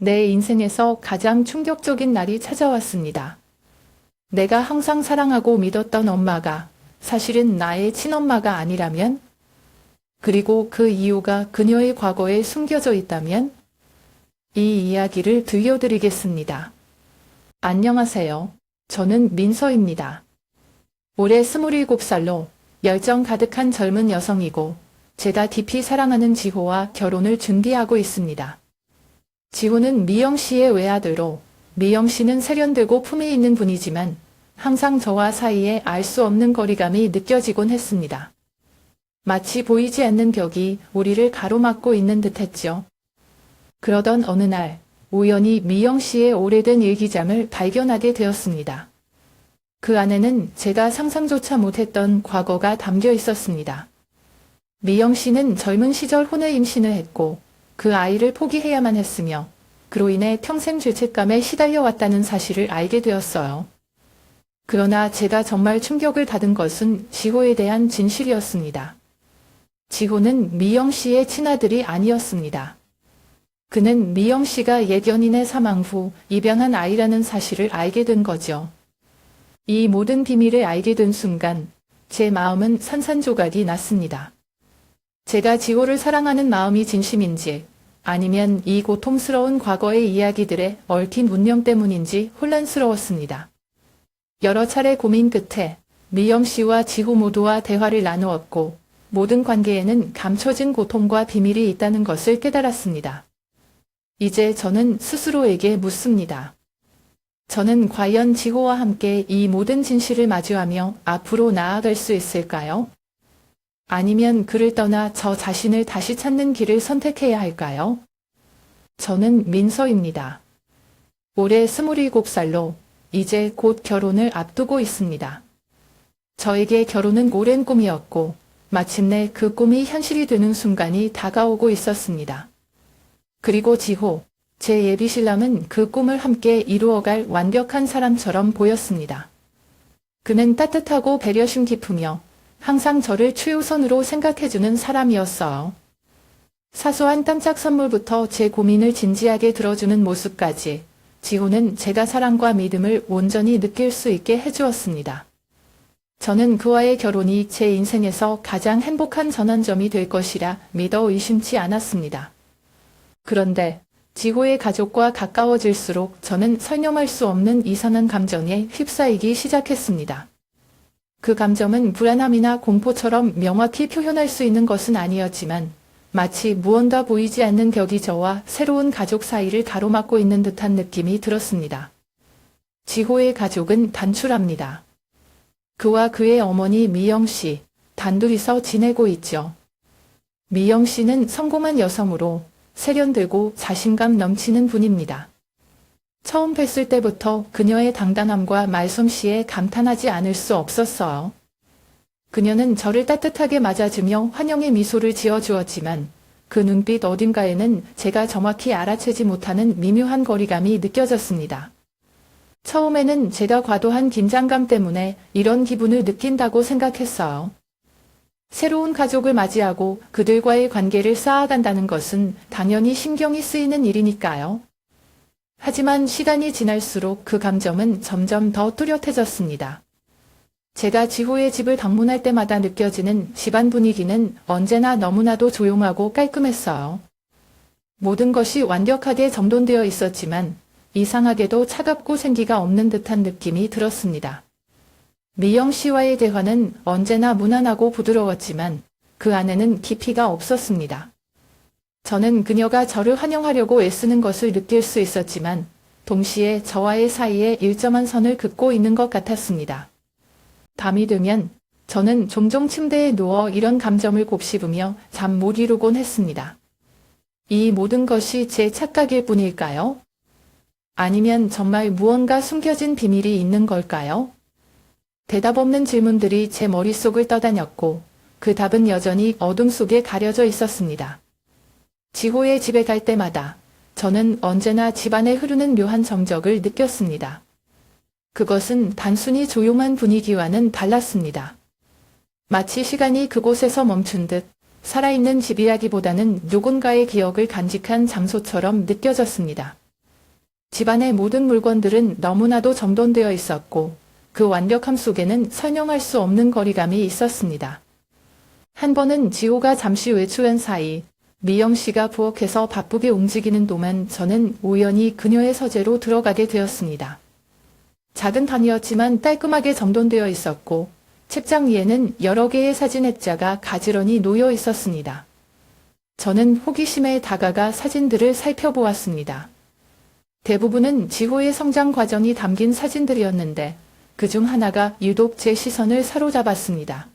내 인생에서 가장 충격적인 날이 찾아왔습니다. 내가 항상 사랑하고 믿었던 엄마가 사실은 나의 친엄마가 아니라면? 그리고 그 이유가 그녀의 과거에 숨겨져 있다면? 이 이야기를 들려드리겠습니다. 안녕하세요. 저는 민서입니다. 올해 27살로 열정 가득한 젊은 여성이고 제가 깊이 사랑하는 지호와 결혼을 준비하고 있습니다. 지호는 미영 씨의 외아들로 미영 씨는 세련되고 품위 있는 분이지만 항상 저와 사이에 알 수 없는 거리감이 느껴지곤 했습니다. 마치 보이지 않는 벽이 우리를 가로막고 있는 듯했죠. 그러던 어느 날 우연히 미영 씨의 오래된 일기장을 발견하게 되었습니다. 그 안에는 제가 상상조차 못했던 과거가 담겨 있었습니다. 미영 씨는 젊은 시절 혼외 임신을 했고 그 아이를 포기해야만 했으며 그로 인해 평생 죄책감에 시달려왔다는 사실을 알게 되었어요. 그러나 제가 정말 충격을 받은 것은 지호에 대한 진실이었습니다. 지호는 미영 씨의 친아들이 아니었습니다. 그는 미영 씨가 옛 연인의 사망 후 입양한 아이라는 사실을 알게 된 거죠. 이 모든 비밀을 알게 된 순간 제 마음은 산산조각이 났습니다. 제가 지호를 사랑하는 마음이 진심인지 아니면 이 고통스러운 과거의 이야기들의 얽힌 운명 때문인지 혼란스러웠습니다. 여러 차례 고민 끝에 미영 씨와 지호 모두와 대화를 나누었고 모든 관계에는 감춰진 고통과 비밀이 있다는 것을 깨달았습니다. 이제 저는 스스로에게 묻습니다. 저는 과연 지호와 함께 이 모든 진실을 마주하며 앞으로 나아갈 수 있을까요? 아니면 그를 떠나 저 자신을 다시 찾는 길을 선택해야 할까요? 저는 민서입니다. 올해 27살로 이제 곧 결혼을 앞두고 있습니다. 저에게 결혼은 오랜 꿈이었고 마침내 그 꿈이 현실이 되는 순간이 다가오고 있었습니다. 그리고 지호, 제 예비신랑은 그 꿈을 함께 이루어갈 완벽한 사람처럼 보였습니다. 그는 따뜻하고 배려심 깊으며 항상 저를 최우선으로 생각해주는 사람이었어요. 사소한 깜짝 선물부터 제 고민을 진지하게 들어주는 모습까지 지호는 제가 사랑과 믿음을 온전히 느낄 수 있게 해주었습니다. 저는 그와의 결혼이 제 인생에서 가장 행복한 전환점이 될 것이라 믿어 의심치 않았습니다. 그런데 지호의 가족과 가까워질수록 저는 설명할 수 없는 이상한 감정에 휩싸이기 시작했습니다. 그 감정은 불안함이나 공포처럼 명확히 표현할 수 있는 것은 아니었지만 마치 무언가 보이지 않는 벽이 저와 새로운 가족 사이를 가로막고 있는 듯한 느낌이 들었습니다. 지호의 가족은 단출합니다. 그와 그의 어머니 미영 씨, 단둘이서 지내고 있죠. 미영 씨는 성공한 여성으로 세련되고 자신감 넘치는 분입니다. 처음 뵀을 때부터 그녀의 당당함과 말솜씨에 감탄하지 않을 수 없었어요. 그녀는 저를 따뜻하게 맞아주며 환영의 미소를 지어주었지만 그 눈빛 어딘가에는 제가 정확히 알아채지 못하는 미묘한 거리감이 느껴졌습니다. 처음에는 제가 과도한 긴장감 때문에 이런 기분을 느낀다고 생각했어요. 새로운 가족을 맞이하고 그들과의 관계를 쌓아간다는 것은 당연히 신경이 쓰이는 일이니까요. 하지만 시간이 지날수록 그 감정은 점점 더 뚜렷해졌습니다. 제가 지호의 집을 방문할 때마다 느껴지는 집안 분위기는 언제나 너무나도 조용하고 깔끔했어요. 모든 것이 완벽하게 정돈되어 있었지만 이상하게도 차갑고 생기가 없는 듯한 느낌이 들었습니다. 미영 씨와의 대화는 언제나 무난하고 부드러웠지만 그 안에는 깊이가 없었습니다. 저는 그녀가 저를 환영하려고 애쓰는 것을 느낄 수 있었지만 동시에 저와의 사이에 일정한 선을 긋고 있는 것 같았습니다. 밤이 되면 저는 종종 침대에 누워 이런 감정을 곱씹으며 잠 못 이루곤 했습니다. 이 모든 것이 제 착각일 뿐일까요? 아니면 정말 무언가 숨겨진 비밀이 있는 걸까요? 대답 없는 질문들이 제 머릿속을 떠다녔고 그 답은 여전히 어둠 속에 가려져 있었습니다. 지호의 집에 갈 때마다 저는 언제나 집안에 흐르는 묘한 정적을 느꼈습니다. 그것은 단순히 조용한 분위기와는 달랐습니다. 마치 시간이 그곳에서 멈춘 듯 살아있는 집이라기보다는 누군가의 기억을 간직한 장소처럼 느껴졌습니다. 집안의 모든 물건들은 너무나도 정돈되어 있었고 그 완벽함 속에는 설명할 수 없는 거리감이 있었습니다. 한 번은 지호가 잠시 외출한 사이 미영 씨가 부엌에서 바쁘게 움직이는 동안 저는 우연히 그녀의 서재로 들어가게 되었습니다. 작은 방이었지만 깔끔하게 정돈되어 있었고 책장 위에는 여러 개의 사진 액자가 가지런히 놓여 있었습니다. 저는 호기심에 다가가 사진들을 살펴보았습니다. 대부분은 지호의 성장 과정이 담긴 사진들이었는데 그중 하나가 유독 제 시선을 사로잡았습니다.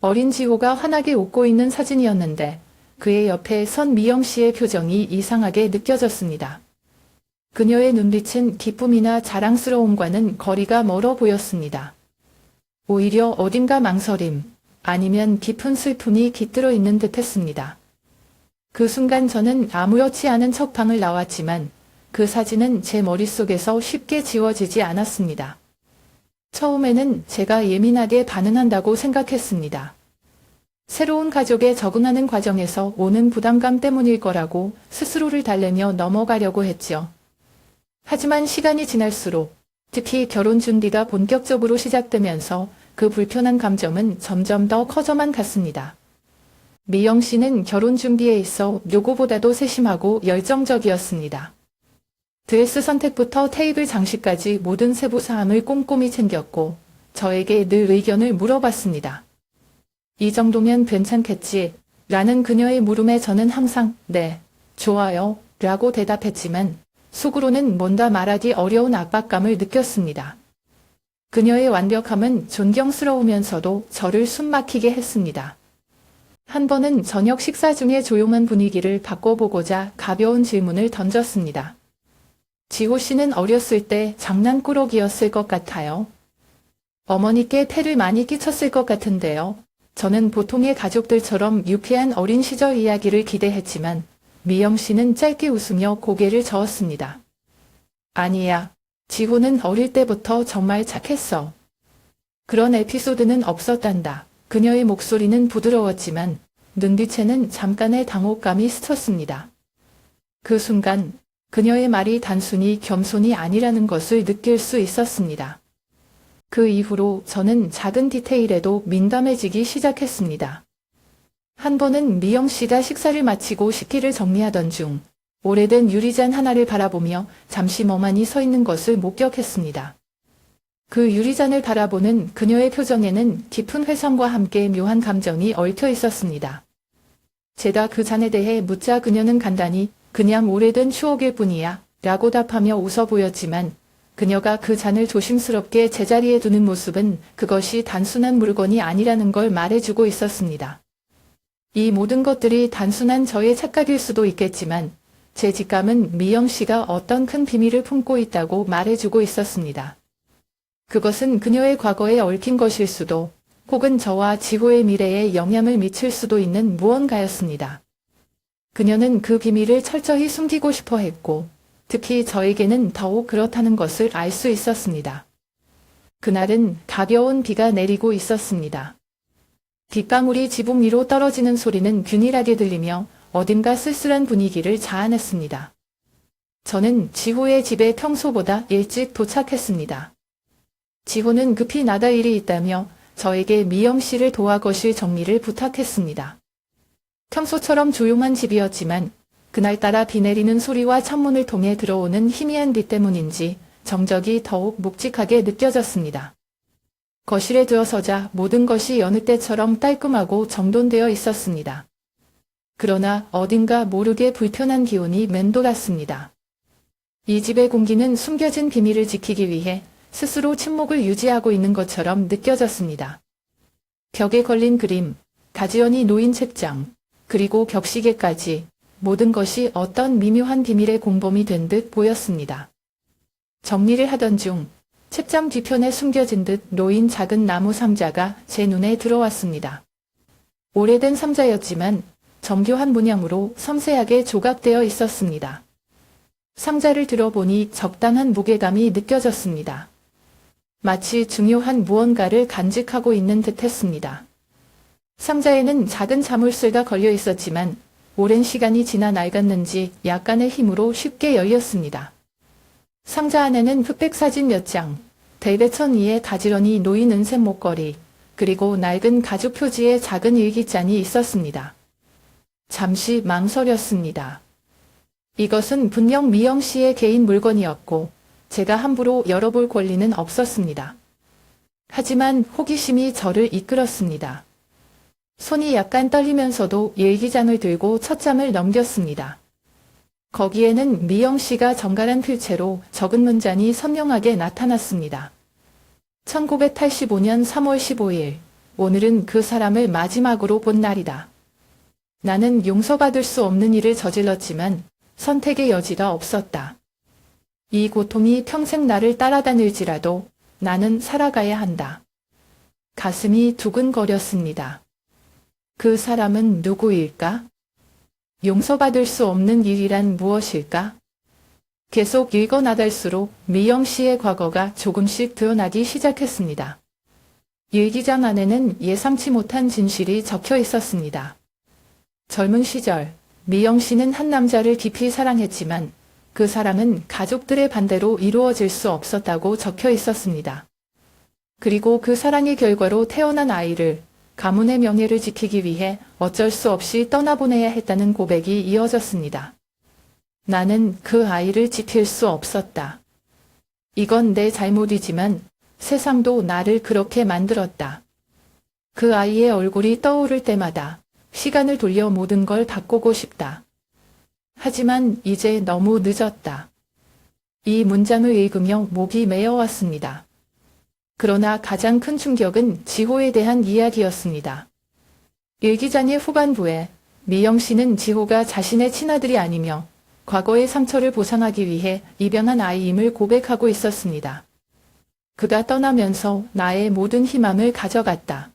어린 지호가 환하게 웃고 있는 사진이었는데 그의 옆에 선 미영 씨의 표정이 이상하게 느껴졌습니다. 그녀의 눈빛은 기쁨이나 자랑스러움과는 거리가 멀어 보였습니다. 오히려 어딘가 망설임, 아니면 깊은 슬픔이 깃들어 있는 듯했습니다. 그 순간 저는 아무렇지 않은 척 방을 나왔지만 그 사진은 제 머릿속에서 쉽게 지워지지 않았습니다. 처음에는 제가 예민하게 반응한다고 생각했습니다. 새로운 가족에 적응하는 과정에서 오는 부담감 때문일 거라고 스스로를 달래며 넘어가려고 했죠. 하지만 시간이 지날수록 특히 결혼 준비가 본격적으로 시작되면서 그 불편한 감정은 점점 더 커져만 갔습니다. 미영 씨는 결혼 준비에 있어 누구보다도 세심하고 열정적이었습니다. 드레스 선택부터 테이블 장식까지 모든 세부 사항을 꼼꼼히 챙겼고 저에게 늘 의견을 물어봤습니다. 이 정도면 괜찮겠지? 라는 그녀의 물음에 저는 항상 네, 좋아요 라고 대답했지만 속으로는 뭔가 말하기 어려운 압박감을 느꼈습니다. 그녀의 완벽함은 존경스러우면서도 저를 숨막히게 했습니다. 한 번은 저녁 식사 중에 조용한 분위기를 바꿔보고자 가벼운 질문을 던졌습니다. 지호 씨는 어렸을 때 장난꾸러기였을 것 같아요. 어머니께 폐를 많이 끼쳤을 것 같은데요. 저는 보통의 가족들처럼 유쾌한 어린 시절 이야기를 기대했지만 미영 씨는 짧게 웃으며 고개를 저었습니다. 아니야. 지호는 어릴 때부터 정말 착했어. 그런 에피소드는 없었단다. 그녀의 목소리는 부드러웠지만 눈빛에는 잠깐의 당혹감이 스쳤습니다. 그 순간 그녀의 말이 단순히 겸손이 아니라는 것을 느낄 수 있었습니다. 그 이후로 저는 작은 디테일에도 민감해지기 시작했습니다. 한 번은 미영 씨가 식사를 마치고 식기를 정리하던 중 오래된 유리잔 하나를 바라보며 잠시 멍하니 서 있는 것을 목격했습니다. 그 유리잔을 바라보는 그녀의 표정에는 깊은 회상과 함께 묘한 감정이 얽혀 있었습니다. 제가 그 잔에 대해 묻자 그녀는 간단히 그냥 오래된 추억일 뿐이야 라고 답하며 웃어 보였지만 그녀가 그 잔을 조심스럽게 제자리에 두는 모습은 그것이 단순한 물건이 아니라는 걸 말해주고 있었습니다. 이 모든 것들이 단순한 저의 착각일 수도 있겠지만 제 직감은 미영 씨가 어떤 큰 비밀을 품고 있다고 말해주고 있었습니다. 그것은 그녀의 과거에 얽힌 것일 수도 혹은 저와 지호의 미래에 영향을 미칠 수도 있는 무언가였습니다. 그녀는 그 비밀을 철저히 숨기고 싶어 했고 특히 저에게는 더욱 그렇다는 것을 알 수 있었습니다. 그날은 가벼운 비가 내리고 있었습니다. 빗방울이 지붕 위로 떨어지는 소리는 균일하게 들리며 어딘가 쓸쓸한 분위기를 자아냈습니다. 저는 지호의 집에 평소보다 일찍 도착했습니다. 지호는 급히 나갈 일이 있다며 저에게 미영 씨를 도와 거실 정리를 부탁했습니다. 평소처럼 조용한 집이었지만 그날따라 비 내리는 소리와 창문을 통해 들어오는 희미한 빛 때문인지 정적이 더욱 묵직하게 느껴졌습니다. 거실에 들어서자 모든 것이 여느 때처럼 깔끔하고 정돈되어 있었습니다. 그러나 어딘가 모르게 불편한 기운이 맴돌았습니다. 이 집의 공기는 숨겨진 비밀을 지키기 위해 스스로 침묵을 유지하고 있는 것처럼 느껴졌습니다. 벽에 걸린 그림, 가지런히 놓인 책장, 그리고 벽시계까지 모든 것이 어떤 미묘한 비밀의 공범이 된 듯 보였습니다. 정리를 하던 중 책장 뒤편에 숨겨진 듯 놓인 작은 나무 상자가 제 눈에 들어왔습니다. 오래된 상자였지만 정교한 문양으로 섬세하게 조각되어 있었습니다. 상자를 들어보니 적당한 무게감이 느껴졌습니다. 마치 중요한 무언가를 간직하고 있는 듯했습니다. 상자에는 작은 자물쇠가 걸려 있었지만 오랜 시간이 지나 낡았는지 약간의 힘으로 쉽게 열렸습니다. 상자 안에는 흑백 사진 몇 장, 대대천 위에 가지런히 놓인 은색 목걸이, 그리고 낡은 가죽 표지의 작은 일기장이 있었습니다. 잠시 망설였습니다. 이것은 분명 미영 씨의 개인 물건이었고 제가 함부로 열어볼 권리는 없었습니다. 하지만 호기심이 저를 이끌었습니다. 손이 약간 떨리면서도 일기장을 들고 첫 장을 넘겼습니다. 거기에는 미영 씨가 정갈한 필체로 적은 문장이 선명하게 나타났습니다. 1985년 3월 15일, 오늘은 그 사람을 마지막으로 본 날이다. 나는 용서받을 수 없는 일을 저질렀지만 선택의 여지가 없었다. 이 고통이 평생 나를 따라다닐지라도 나는 살아가야 한다. 가슴이 두근거렸습니다. 그 사람은 누구일까? 용서받을 수 없는 일이란 무엇일까? 계속 읽어나갈수록 미영 씨의 과거가 조금씩 드러나기 시작했습니다. 일기장 안에는 예상치 못한 진실이 적혀 있었습니다. 젊은 시절, 미영 씨는 한 남자를 깊이 사랑했지만 그 사랑은 가족들의 반대로 이루어질 수 없었다고 적혀 있었습니다. 그리고 그 사랑의 결과로 태어난 아이를 가문의 명예를 지키기 위해 어쩔 수 없이 떠나보내야 했다는 고백이 이어졌습니다. 나는 그 아이를 지킬 수 없었다. 이건 내 잘못이지만 세상도 나를 그렇게 만들었다. 그 아이의 얼굴이 떠오를 때마다 시간을 돌려 모든 걸 바꾸고 싶다. 하지만 이제 너무 늦었다. 이 문장을 읽으며 목이 메어왔습니다. 그러나 가장 큰 충격은 지호에 대한 이야기였습니다. 일기장의 후반부에 미영 씨는 지호가 자신의 친아들이 아니며 과거의 상처를 보상하기 위해 입양한 아이임을 고백하고 있었습니다. 그가 떠나면서 나의 모든 희망을 가져갔다.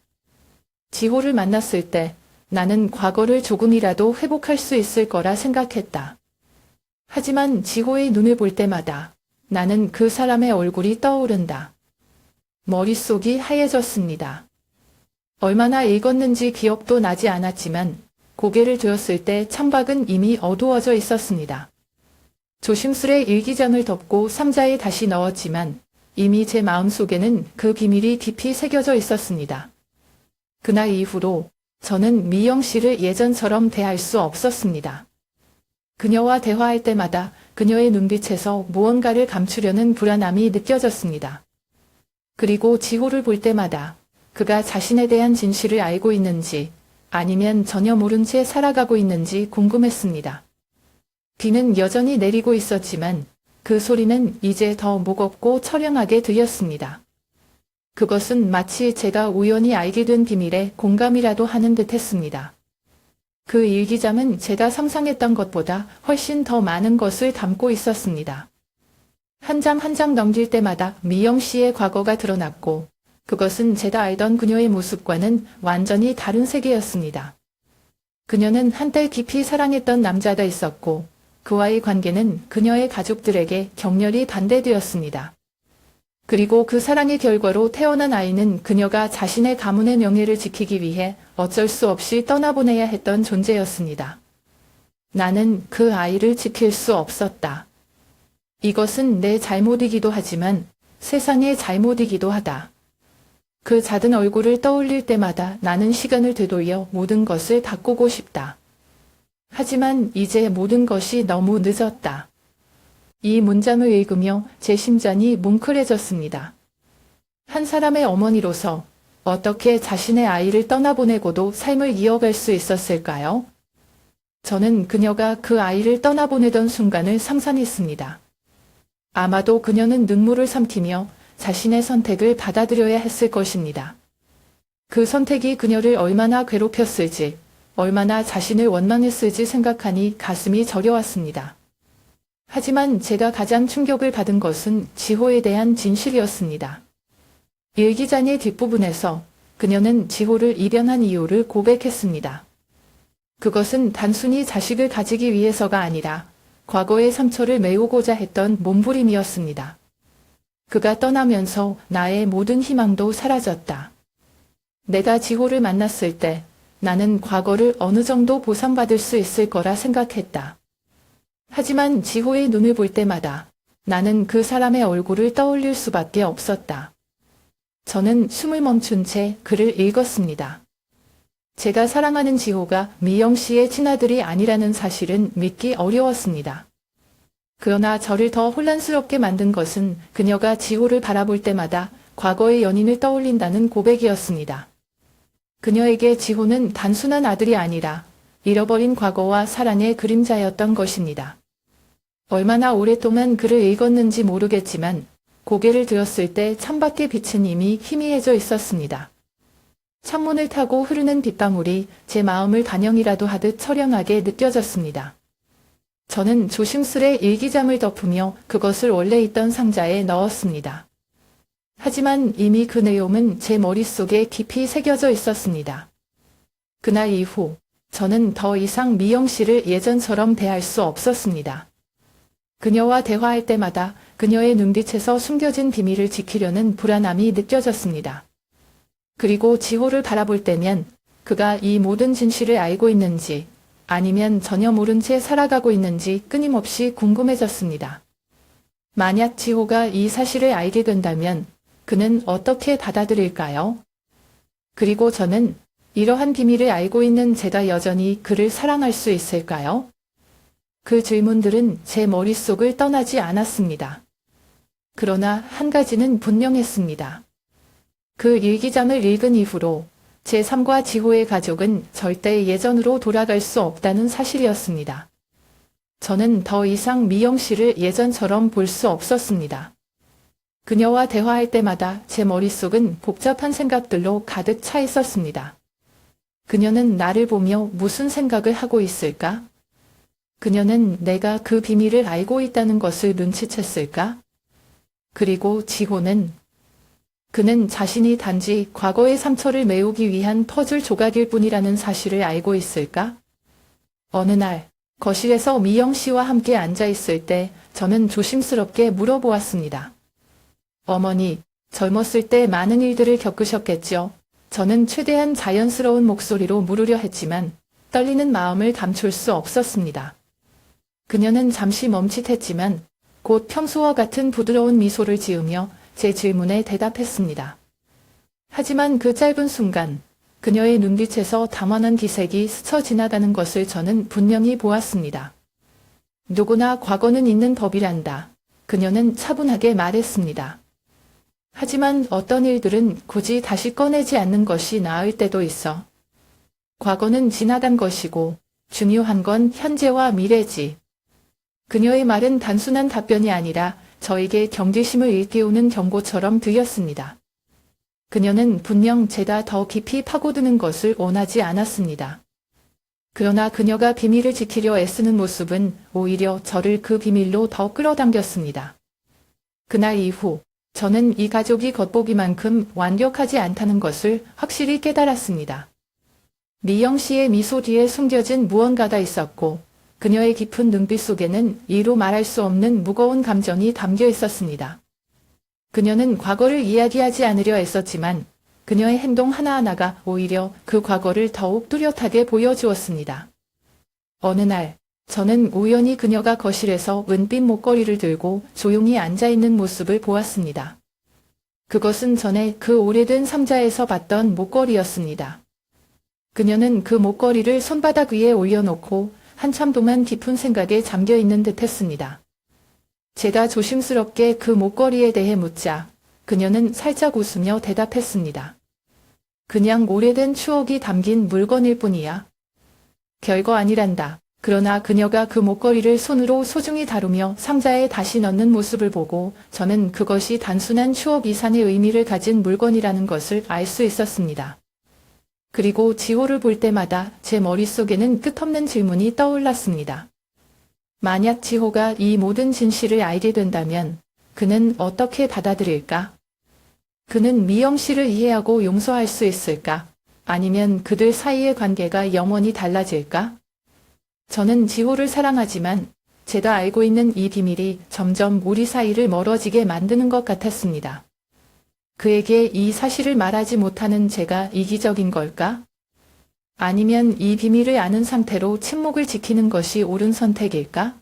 지호를 만났을 때 나는 과거를 조금이라도 회복할 수 있을 거라 생각했다. 하지만 지호의 눈을 볼 때마다 나는 그 사람의 얼굴이 떠오른다. 머릿속이 하얘졌습니다. 얼마나 읽었는지 기억도 나지 않았지만 고개를 들었을 때 창밖은 이미 어두워져 있었습니다. 조심스레 일기장을 덮고 상자에 다시 넣었지만 이미 제 마음속에는 그 비밀이 깊이 새겨져 있었습니다. 그날 이후로 저는 미영 씨를 예전처럼 대할 수 없었습니다. 그녀와 대화할 때마다 그녀의 눈빛에서 무언가를 감추려는 불안함이 느껴졌습니다. 그리고 지호를 볼 때마다 그가 자신에 대한 진실을 알고 있는지 아니면 전혀 모른 채 살아가고 있는지 궁금했습니다. 비는 여전히 내리고 있었지만 그 소리는 이제 더 무겁고 처량하게 들렸습니다. 그것은 마치 제가 우연히 알게 된 비밀에 공감이라도 하는 듯 했습니다. 그 일기장은 제가 상상했던 것보다 훨씬 더 많은 것을 담고 있었습니다. 한 장 한 장 넘길 때마다 미영 씨의 과거가 드러났고 그것은 제가 알던 그녀의 모습과는 완전히 다른 세계였습니다. 그녀는 한때 깊이 사랑했던 남자가 있었고 그와의 관계는 그녀의 가족들에게 격렬히 반대되었습니다. 그리고 그 사랑의 결과로 태어난 아이는 그녀가 자신의 가문의 명예를 지키기 위해 어쩔 수 없이 떠나보내야 했던 존재였습니다. 나는 그 아이를 지킬 수 없었다. 이것은 내 잘못이기도 하지만 세상의 잘못이기도 하다. 그 작은 얼굴을 떠올릴 때마다 나는 시간을 되돌려 모든 것을 바꾸고 싶다. 하지만 이제 모든 것이 너무 늦었다. 이 문장을 읽으며 제 심장이 뭉클해졌습니다. 한 사람의 어머니로서 어떻게 자신의 아이를 떠나보내고도 삶을 이어갈 수 있었을까요? 저는 그녀가 그 아이를 떠나보내던 순간을 상상했습니다. 아마도 그녀는 눈물을 삼키며 자신의 선택을 받아들여야 했을 것입니다. 그 선택이 그녀를 얼마나 괴롭혔을지, 얼마나 자신을 원망했을지 생각하니 가슴이 저려왔습니다. 하지만 제가 가장 충격을 받은 것은 지호에 대한 진실이었습니다. 일기장의 뒷부분에서 그녀는 지호를 입양한 이유를 고백했습니다. 그것은 단순히 자식을 가지기 위해서가 아니라 과거의 상처를 메우고자 했던 몸부림이었습니다. 그가 떠나면서 나의 모든 희망도 사라졌다. 내가 지호를 만났을 때 나는 과거를 어느 정도 보상받을 수 있을 거라 생각했다. 하지만 지호의 눈을 볼 때마다 나는 그 사람의 얼굴을 떠올릴 수밖에 없었다. 저는 숨을 멈춘 채 글을 읽었습니다. 제가 사랑하는 지호가 미영 씨의 친아들이 아니라는 사실은 믿기 어려웠습니다. 그러나 저를 더 혼란스럽게 만든 것은 그녀가 지호를 바라볼 때마다 과거의 연인을 떠올린다는 고백이었습니다. 그녀에게 지호는 단순한 아들이 아니라 잃어버린 과거와 사랑의 그림자였던 것입니다. 얼마나 오랫동안 글을 읽었는지 모르겠지만 고개를 들었을 때 창밖의 빛은 이미 희미해져 있었습니다. 창문을 타고 흐르는 빗방울이 제 마음을 반영이라도 하듯 처량하게 느껴졌습니다. 저는 조심스레 일기장을 덮으며 그것을 원래 있던 상자에 넣었습니다. 하지만 이미 그 내용은 제 머릿속에 깊이 새겨져 있었습니다. 그날 이후 저는 더 이상 미영 씨를 예전처럼 대할 수 없었습니다. 그녀와 대화할 때마다 그녀의 눈빛에서 숨겨진 비밀을 지키려는 불안함이 느껴졌습니다. 그리고 지호를 바라볼 때면 그가 이 모든 진실을 알고 있는지 아니면 전혀 모른 채 살아가고 있는지 끊임없이 궁금해졌습니다. 만약 지호가 이 사실을 알게 된다면 그는 어떻게 받아들일까요? 그리고 저는 이러한 비밀을 알고 있는 제가 여전히 그를 사랑할 수 있을까요? 그 질문들은 제 머릿속을 떠나지 않았습니다. 그러나 한 가지는 분명했습니다. 그 일기장을 읽은 이후로 제 삶과 지호의 가족은 절대 예전으로 돌아갈 수 없다는 사실이었습니다. 저는 더 이상 미영 씨를 예전처럼 볼 수 없었습니다. 그녀와 대화할 때마다 제 머릿속은 복잡한 생각들로 가득 차 있었습니다. 그녀는 나를 보며 무슨 생각을 하고 있을까? 그녀는 내가 그 비밀을 알고 있다는 것을 눈치챘을까? 그리고 지호는 그는 자신이 단지 과거의 상처를 메우기 위한 퍼즐 조각일 뿐이라는 사실을 알고 있을까? 어느 날 거실에서 미영 씨와 함께 앉아 있을 때 저는 조심스럽게 물어보았습니다. 어머니, 젊었을 때 많은 일들을 겪으셨겠죠? 저는 최대한 자연스러운 목소리로 물으려 했지만 떨리는 마음을 감출 수 없었습니다. 그녀는 잠시 멈칫했지만 곧 평소와 같은 부드러운 미소를 지으며 제 질문에 대답했습니다. 하지만 그 짧은 순간 그녀의 눈빛에서 담원한 기색이 스쳐 지나가는 것을 저는 분명히 보았습니다. 누구나 과거는 있는 법이란다. 그녀는 차분하게 말했습니다. 하지만 어떤 일들은 굳이 다시 꺼내지 않는 것이 나을 때도 있어. 과거는 지나간 것이고 중요한 건 현재와 미래지. 그녀의 말은 단순한 답변이 아니라 저에게 경계심을 일깨우는 경고처럼 들렸습니다. 그녀는 분명 제가 더 깊이 파고드는 것을 원하지 않았습니다. 그러나 그녀가 비밀을 지키려 애쓰는 모습은 오히려 저를 그 비밀로 더 끌어당겼습니다. 그날 이후 저는 이 가족이 겉보기만큼 완벽하지 않다는 것을 확실히 깨달았습니다. 미영 씨의 미소 뒤에 숨겨진 무언가가 있었고 그녀의 깊은 눈빛 속에는 이루 말할 수 없는 무거운 감정이 담겨 있었습니다. 그녀는 과거를 이야기하지 않으려 했었지만 그녀의 행동 하나하나가 오히려 그 과거를 더욱 뚜렷하게 보여주었습니다. 어느 날 저는 우연히 그녀가 거실에서 은빛 목걸이를 들고 조용히 앉아있는 모습을 보았습니다. 그것은 전에 그 오래된 상자에서 봤던 목걸이였습니다. 그녀는 그 목걸이를 손바닥 위에 올려놓고 한참 동안 깊은 생각에 잠겨있는 듯 했습니다. 제가 조심스럽게 그 목걸이에 대해 묻자 그녀는 살짝 웃으며 대답했습니다. 그냥 오래된 추억이 담긴 물건일 뿐이야. 별거 아니란다. 그러나 그녀가 그 목걸이를 손으로 소중히 다루며 상자에 다시 넣는 모습을 보고 저는 그것이 단순한 추억 이상의 의미를 가진 물건이라는 것을 알 수 있었습니다. 그리고 지호를 볼 때마다 제 머릿속에는 끝없는 질문이 떠올랐습니다. 만약 지호가 이 모든 진실을 알게 된다면 그는 어떻게 받아들일까? 그는 미영 씨를 이해하고 용서할 수 있을까? 아니면 그들 사이의 관계가 영원히 달라질까? 저는 지호를 사랑하지만 제가 알고 있는 이 비밀이 점점 우리 사이를 멀어지게 만드는 것 같았습니다. 그에게 이 사실을 말하지 못하는 제가 이기적인 걸까? 아니면 이 비밀을 아는 상태로 침묵을 지키는 것이 옳은 선택일까?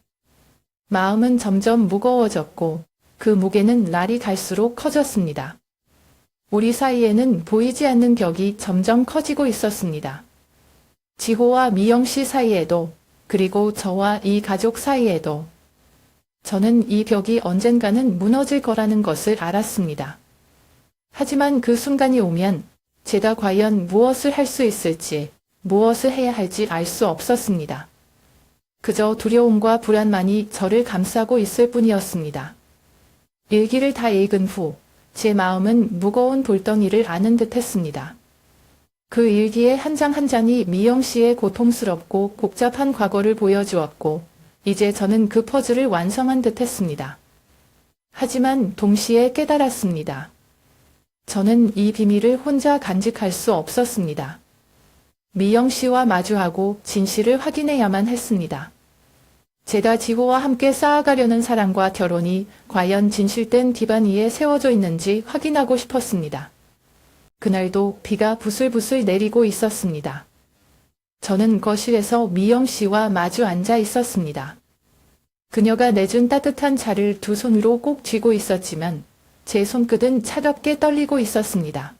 마음은 점점 무거워졌고 그 무게는 날이 갈수록 커졌습니다. 우리 사이에는 보이지 않는 벽이 점점 커지고 있었습니다. 지호와 미영 씨 사이에도, 그리고 저와 이 가족 사이에도. 저는 이 벽이 언젠가는 무너질 거라는 것을 알았습니다. 하지만 그 순간이 오면 제가 과연 무엇을 할 수 있을지, 무엇을 해야 할지 알 수 없었습니다. 그저 두려움과 불안만이 저를 감싸고 있을 뿐이었습니다. 일기를 다 읽은 후 제 마음은 무거운 돌덩이를 아는 듯 했습니다. 그 일기의 한 장 한 장이 미영 씨의 고통스럽고 복잡한 과거를 보여주었고 이제 저는 그 퍼즐을 완성한 듯 했습니다. 하지만 동시에 깨달았습니다. 저는 이 비밀을 혼자 간직할 수 없었습니다. 미영 씨와 마주하고 진실을 확인해야만 했습니다. 제가 지호와 함께 쌓아가려는 사랑과 결혼이 과연 진실된 기반 위에 세워져 있는지 확인하고 싶었습니다. 그날도 비가 부슬부슬 내리고 있었습니다. 저는 거실에서 미영 씨와 마주 앉아 있었습니다. 그녀가 내준 따뜻한 차를 두 손으로 꼭 쥐고 있었지만 제 손끝은 차갑게 떨리고 있었습니다.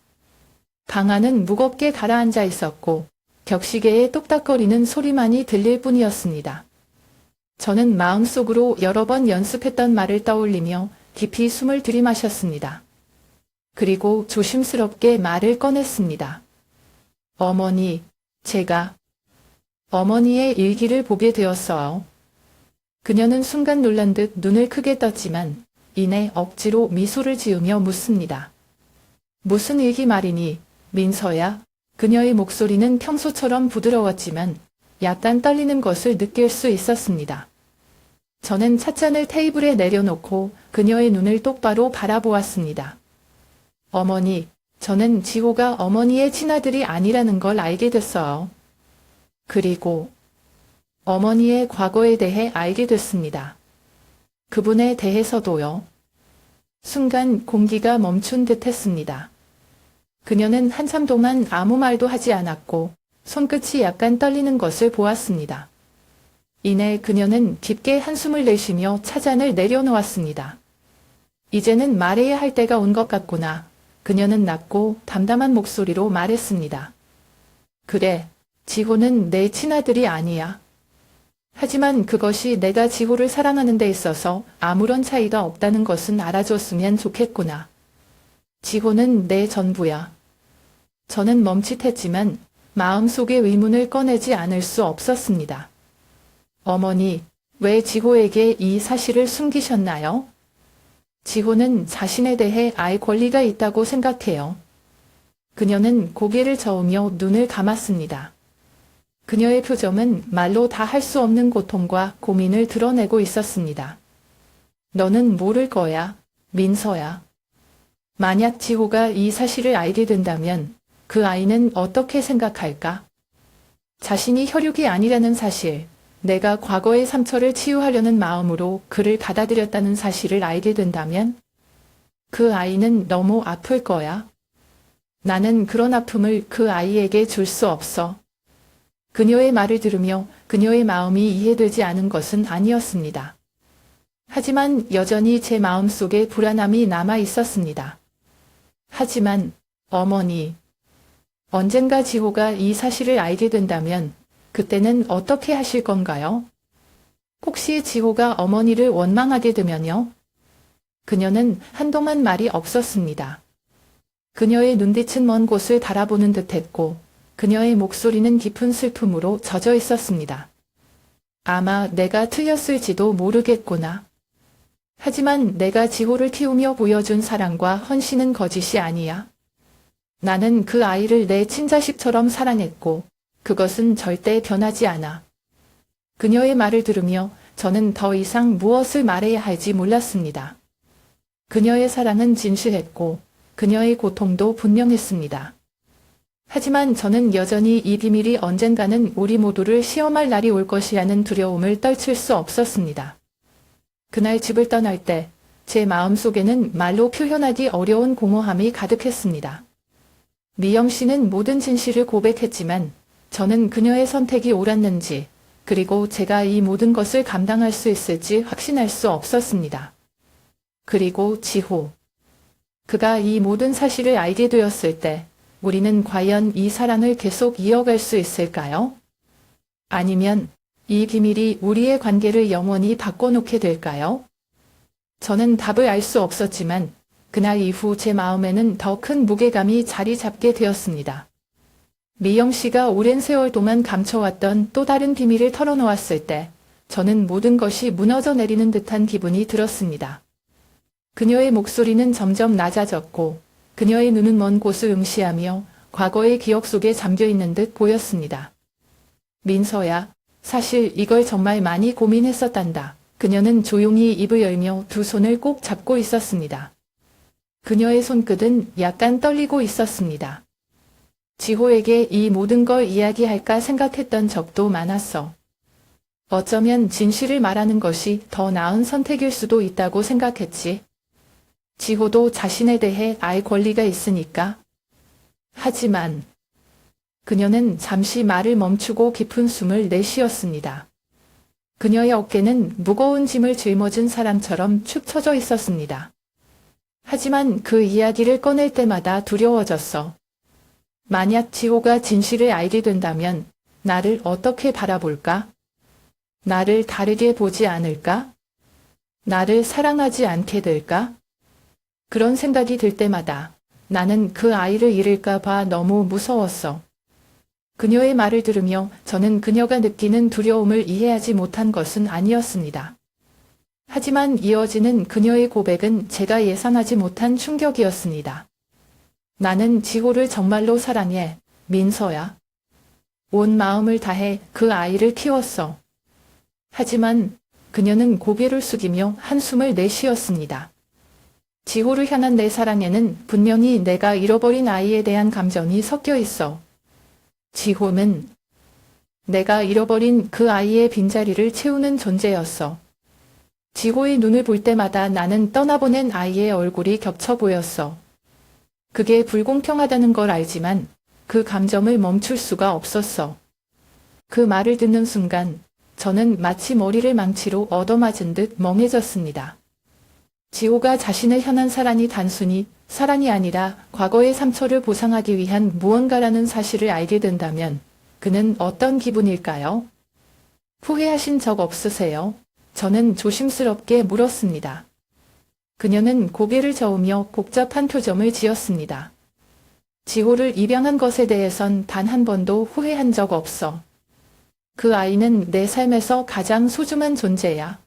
방 안은 무겁게 가라앉아 있었고 격시계의 똑딱거리는 소리만이 들릴 뿐이었습니다. 저는 마음속으로 여러 번 연습했던 말을 떠올리며 깊이 숨을 들이마셨습니다. 그리고 조심스럽게 말을 꺼냈습니다. 어머니, 제가 어머니의 일기를 보게 되었어요. 그녀는 순간 놀란 듯 눈을 크게 떴지만 이내 억지로 미소를 지으며 묻습니다. 무슨 일기 말이니, 민서야? 그녀의 목소리는 평소처럼 부드러웠지만 약간 떨리는 것을 느낄 수 있었습니다. 저는 찻잔을 테이블에 내려놓고 그녀의 눈을 똑바로 바라보았습니다. 어머니, 저는 지호가 어머니의 친아들이 아니라는 걸 알게 됐어요. 그리고 어머니의 과거에 대해 알게 됐습니다. 그분에 대해서도요. 순간 공기가 멈춘 듯 했습니다. 그녀는 한참 동안 아무 말도 하지 않았고 손끝이 약간 떨리는 것을 보았습니다. 이내 그녀는 깊게 한숨을 내쉬며 차잔을 내려놓았습니다. 이제는 말해야 할 때가 온 것 같구나. 그녀는 낮고 담담한 목소리로 말했습니다. 그래, 지호는 내 친아들이 아니야. 하지만 그것이 내가 지호를 사랑하는 데 있어서 아무런 차이가 없다는 것은 알아줬으면 좋겠구나. 지호는 내 전부야. 저는 멈칫했지만 마음속의 의문을 꺼내지 않을 수 없었습니다. 어머니, 왜 지호에게 이 사실을 숨기셨나요? 지호는 자신에 대해 알 권리가 있다고 생각해요. 그녀는 고개를 저으며 눈을 감았습니다. 그녀의 표정은 말로 다 할 수 없는 고통과 고민을 드러내고 있었습니다. 너는 모를 거야, 민서야. 만약 지호가 이 사실을 알게 된다면 그 아이는 어떻게 생각할까? 자신이 혈육이 아니라는 사실, 내가 과거의 상처를 치유하려는 마음으로 그를 받아들였다는 사실을 알게 된다면 그 아이는 너무 아플 거야. 나는 그런 아픔을 그 아이에게 줄 수 없어. 그녀의 말을 들으며 그녀의 마음이 이해되지 않은 것은 아니었습니다. 하지만 여전히 제 마음속에 불안함이 남아 있었습니다. 하지만 어머니, 언젠가 지호가 이 사실을 알게 된다면 그때는 어떻게 하실 건가요? 혹시 지호가 어머니를 원망하게 되면요? 그녀는 한동안 말이 없었습니다. 그녀의 눈빛은 먼 곳을 바라보는 듯했고 그녀의 목소리는 깊은 슬픔으로 젖어 있었습니다. 아마 내가 틀렸을지도 모르겠구나. 하지만 내가 지호를 키우며 보여준 사랑과 헌신은 거짓이 아니야. 나는 그 아이를 내 친자식처럼 사랑했고 그것은 절대 변하지 않아. 그녀의 말을 들으며 저는 더 이상 무엇을 말해야 할지 몰랐습니다. 그녀의 사랑은 진실했고 그녀의 고통도 분명했습니다. 하지만 저는 여전히 이 비밀이 언젠가는 우리 모두를 시험할 날이 올 것이라는 두려움을 떨칠 수 없었습니다. 그날 집을 떠날 때 제 마음속에는 말로 표현하기 어려운 공허함이 가득했습니다. 미영 씨는 모든 진실을 고백했지만 저는 그녀의 선택이 옳았는지 그리고 제가 이 모든 것을 감당할 수 있을지 확신할 수 없었습니다. 그리고 지호. 그가 이 모든 사실을 알게 되었을 때 우리는 과연 이 사랑을 계속 이어갈 수 있을까요? 아니면 이 비밀이 우리의 관계를 영원히 바꿔놓게 될까요? 저는 답을 알 수 없었지만 그날 이후 제 마음에는 더 큰 무게감이 자리 잡게 되었습니다. 미영 씨가 오랜 세월 동안 감춰왔던 또 다른 비밀을 털어놓았을 때 저는 모든 것이 무너져 내리는 듯한 기분이 들었습니다. 그녀의 목소리는 점점 낮아졌고 그녀의 눈은 먼 곳을 응시하며 과거의 기억 속에 잠겨있는 듯 보였습니다. 민서야, 사실 이걸 정말 많이 고민했었단다. 그녀는 조용히 입을 열며 두 손을 꼭 잡고 있었습니다. 그녀의 손끝은 약간 떨리고 있었습니다. 지호에게 이 모든 걸 이야기할까 생각했던 적도 많았어. 어쩌면 진실을 말하는 것이 더 나은 선택일 수도 있다고 생각했지. 지호도 자신에 대해 알 권리가 있으니까. 하지만 그녀는 잠시 말을 멈추고 깊은 숨을 내쉬었습니다. 그녀의 어깨는 무거운 짐을 짊어진 사람처럼 축 처져 있었습니다. 하지만 그 이야기를 꺼낼 때마다 두려워졌어. 만약 지호가 진실을 알게 된다면 나를 어떻게 바라볼까? 나를 다르게 보지 않을까? 나를 사랑하지 않게 될까? 그런 생각이 들 때마다 나는 그 아이를 잃을까 봐 너무 무서웠어. 그녀의 말을 들으며 저는 그녀가 느끼는 두려움을 이해하지 못한 것은 아니었습니다. 하지만 이어지는 그녀의 고백은 제가 예상하지 못한 충격이었습니다. 나는 지호를 정말로 사랑해, 민서야. 온 마음을 다해 그 아이를 키웠어. 하지만 그녀는 고개를 숙이며 한숨을 내쉬었습니다. 지호를 향한 내 사랑에는 분명히 내가 잃어버린 아이에 대한 감정이 섞여 있어. 지호는 내가 잃어버린 그 아이의 빈자리를 채우는 존재였어. 지호의 눈을 볼 때마다 나는 떠나보낸 아이의 얼굴이 겹쳐 보였어. 그게 불공평하다는 걸 알지만 그 감정을 멈출 수가 없었어. 그 말을 듣는 순간 저는 마치 머리를 망치로 얻어맞은 듯 멍해졌습니다. 지호가 자신을 향한 사랑이 단순히 사랑이 아니라 과거의 상처를 보상하기 위한 무언가라는 사실을 알게 된다면 그는 어떤 기분일까요? 후회하신 적 없으세요? 저는 조심스럽게 물었습니다. 그녀는 고개를 저으며 복잡한 표정을 지었습니다. 지호를 입양한 것에 대해선 단 한 번도 후회한 적 없어. 그 아이는 내 삶에서 가장 소중한 존재야.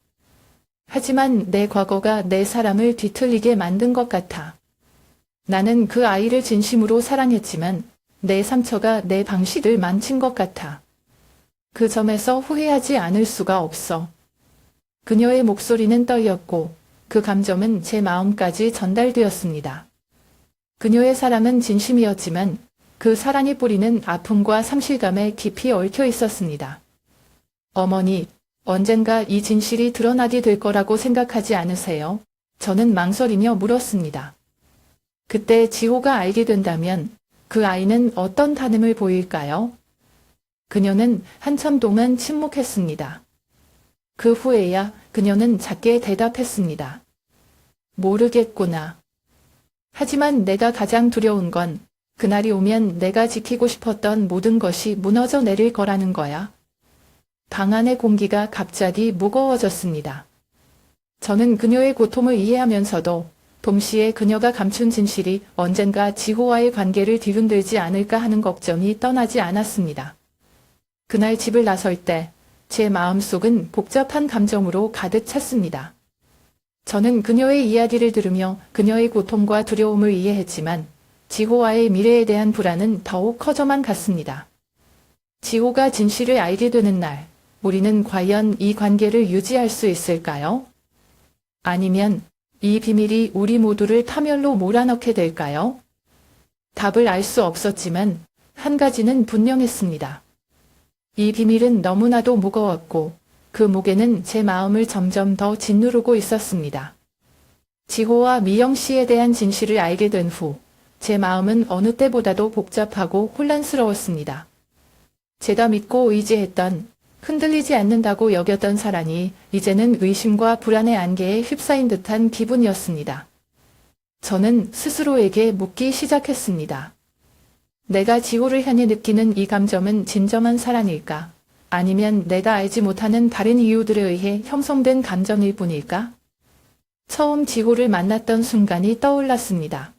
하지만 내 과거가 내 사람을 뒤틀리게 만든 것 같아. 나는 그 아이를 진심으로 사랑했지만 내 상처가 내 방식을 망친 것 같아. 그 점에서 후회하지 않을 수가 없어. 그녀의 목소리는 떨렸고 그 감정은 제 마음까지 전달되었습니다. 그녀의 사랑은 진심이었지만 그 사랑의 뿌리는 아픔과 상실감에 깊이 얽혀 있었습니다. 어머니, 언젠가 이 진실이 드러나게 될 거라고 생각하지 않으세요? 저는 망설이며 물었습니다. 그때 지호가 알게 된다면 그 아이는 어떤 반응을 보일까요? 그녀는 한참 동안 침묵했습니다. 그 후에야 그녀는 작게 대답했습니다. 모르겠구나. 하지만 내가 가장 두려운 건 그날이 오면 내가 지키고 싶었던 모든 것이 무너져 내릴 거라는 거야. 방 안의 공기가 갑자기 무거워졌습니다. 저는 그녀의 고통을 이해하면서도 동시에 그녀가 감춘 진실이 언젠가 지호와의 관계를 뒤흔들지 않을까 하는 걱정이 떠나지 않았습니다. 그날 집을 나설 때 제 마음속은 복잡한 감정으로 가득 찼습니다. 저는 그녀의 이야기를 들으며 그녀의 고통과 두려움을 이해했지만 지호와의 미래에 대한 불안은 더욱 커져만 갔습니다. 지호가 진실을 알게 되는 날, 우리는 과연 이 관계를 유지할 수 있을까요? 아니면 이 비밀이 우리 모두를 파멸로 몰아넣게 될까요? 답을 알 수 없었지만 한 가지는 분명했습니다. 이 비밀은 너무나도 무거웠고 그 무게는 제 마음을 점점 더 짓누르고 있었습니다. 지호와 미영 씨에 대한 진실을 알게 된 후 제 마음은 어느 때보다도 복잡하고 혼란스러웠습니다. 제가 믿고 의지했던 흔들리지 않는다고 여겼던 사랑이 이제는 의심과 불안의 안개에 휩싸인 듯한 기분이었습니다. 저는 스스로에게 묻기 시작했습니다. 내가 지호를 향해 느끼는 이 감정은 진정한 사랑일까? 아니면 내가 알지 못하는 다른 이유들에 의해 형성된 감정일 뿐일까? 처음 지호를 만났던 순간이 떠올랐습니다.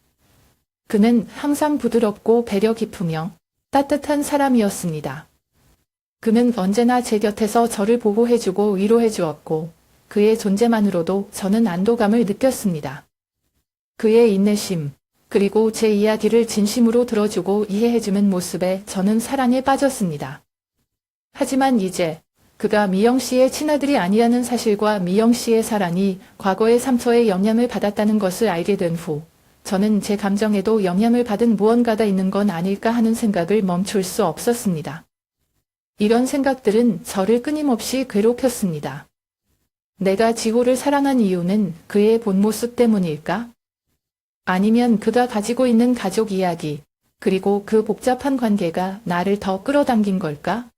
그는 항상 부드럽고 배려 깊으며 따뜻한 사람이었습니다. 그는 언제나 제 곁에서 저를 보호해주고 위로해 주었고 그의 존재만으로도 저는 안도감을 느꼈습니다. 그의 인내심, 그리고 제 이야기를 진심으로 들어주고 이해해주는 모습에 저는 사랑에 빠졌습니다. 하지만 이제 그가 미영 씨의 친아들이 아니라는 사실과 미영 씨의 사랑이 과거의 상처에 영향을 받았다는 것을 알게 된 후 저는 제 감정에도 영향을 받은 무언가가 있는 건 아닐까 하는 생각을 멈출 수 없었습니다. 이런 생각들은 저를 끊임없이 괴롭혔습니다. 내가 지호를 사랑한 이유는 그의 본 모습 때문일까? 아니면 그가 가지고 있는 가족 이야기, 그리고 그 복잡한 관계가 나를 더 끌어당긴 걸까?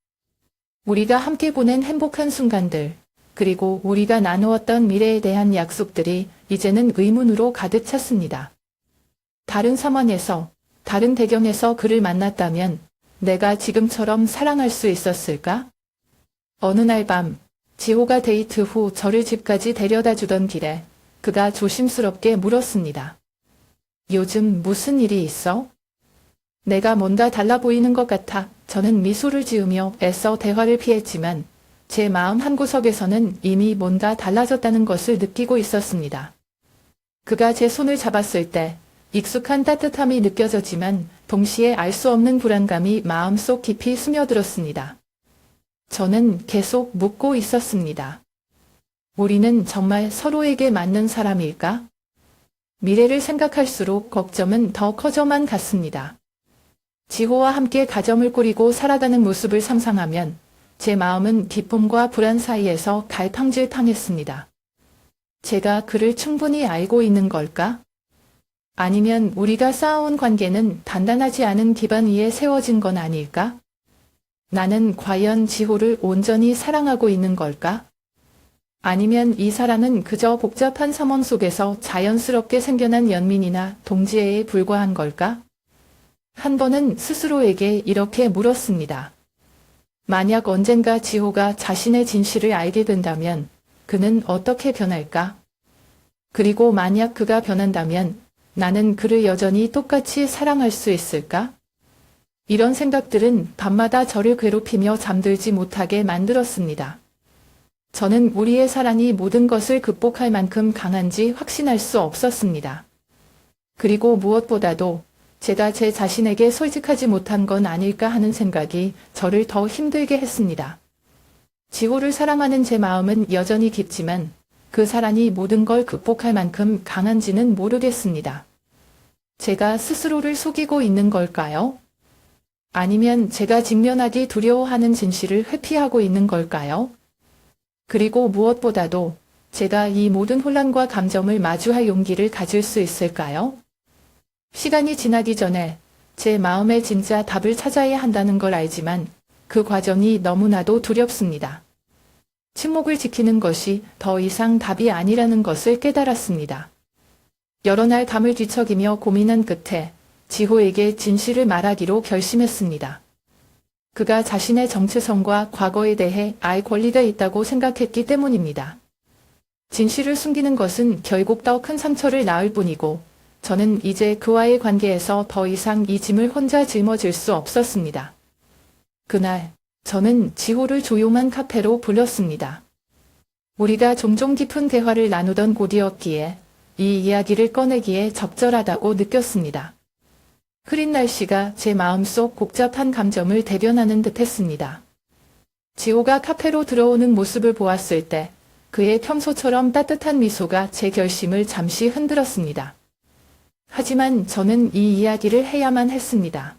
우리가 함께 보낸 행복한 순간들, 그리고 우리가 나누었던 미래에 대한 약속들이 이제는 의문으로 가득 찼습니다. 다른 상황에서, 다른 배경에서 그를 만났다면 내가 지금처럼 사랑할 수 있었을까? 어느 날 밤, 지호가 데이트 후 저를 집까지 데려다 주던 길에 그가 조심스럽게 물었습니다. 요즘 무슨 일이 있어? 내가 뭔가 달라 보이는 것 같아 저는 미소를 지으며 애써 대화를 피했지만 제 마음 한구석에서는 이미 뭔가 달라졌다는 것을 느끼고 있었습니다. 그가 제 손을 잡았을 때 익숙한 따뜻함이 느껴졌지만 동시에 알 수 없는 불안감이 마음속 깊이 스며들었습니다. 저는 계속 묻고 있었습니다. 우리는 정말 서로에게 맞는 사람일까? 미래를 생각할수록 걱정은 더 커져만 갔습니다. 지호와 함께 가정을 꾸리고 살아가는 모습을 상상하면 제 마음은 기쁨과 불안 사이에서 갈팡질팡했습니다. 제가 그를 충분히 알고 있는 걸까? 아니면 우리가 쌓아온 관계는 단단하지 않은 기반 위에 세워진 건 아닐까? 나는 과연 지호를 온전히 사랑하고 있는 걸까? 아니면 이 사람은 그저 복잡한 상황 속에서 자연스럽게 생겨난 연민이나 동지애에 불과한 걸까? 한 번은 스스로에게 이렇게 물었습니다. 만약 언젠가 지호가 자신의 진실을 알게 된다면 그는 어떻게 변할까? 그리고 만약 그가 변한다면 나는 그를 여전히 똑같이 사랑할 수 있을까? 이런 생각들은 밤마다 저를 괴롭히며 잠들지 못하게 만들었습니다. 저는 우리의 사랑이 모든 것을 극복할 만큼 강한지 확신할 수 없었습니다. 그리고 무엇보다도 제가 제 자신에게 솔직하지 못한 건 아닐까 하는 생각이 저를 더 힘들게 했습니다. 지호를 사랑하는 제 마음은 여전히 깊지만 그 사랑이 모든 걸 극복할 만큼 강한지는 모르겠습니다. 제가 스스로를 속이고 있는 걸까요? 아니면 제가 직면하기 두려워하는 진실을 회피하고 있는 걸까요? 그리고 무엇보다도 제가 이 모든 혼란과 감정을 마주할 용기를 가질 수 있을까요? 시간이 지나기 전에 제 마음의 진짜 답을 찾아야 한다는 걸 알지만 그 과정이 너무나도 두렵습니다. 침묵을 지키는 것이 더 이상 답이 아니라는 것을 깨달았습니다. 여러 날 밤을 뒤척이며 고민한 끝에 지호에게 진실을 말하기로 결심했습니다. 그가 자신의 정체성과 과거에 대해 알 권리가 있다고 생각했기 때문입니다. 진실을 숨기는 것은 결국 더 큰 상처를 낳을 뿐이고 저는 이제 그와의 관계에서 더 이상 이 짐을 혼자 짊어질 수 없었습니다. 그날 저는 지호를 조용한 카페로 불렀습니다. 우리가 종종 깊은 대화를 나누던 곳이었기에 이 이야기를 꺼내기에 적절하다고 느꼈습니다. 흐린 날씨가 제 마음속 복잡한 감정을 대변하는 듯했습니다. 지호가 카페로 들어오는 모습을 보았을 때 그의 평소처럼 따뜻한 미소가 제 결심을 잠시 흔들었습니다. 하지만 저는 이 이야기를 해야만 했습니다.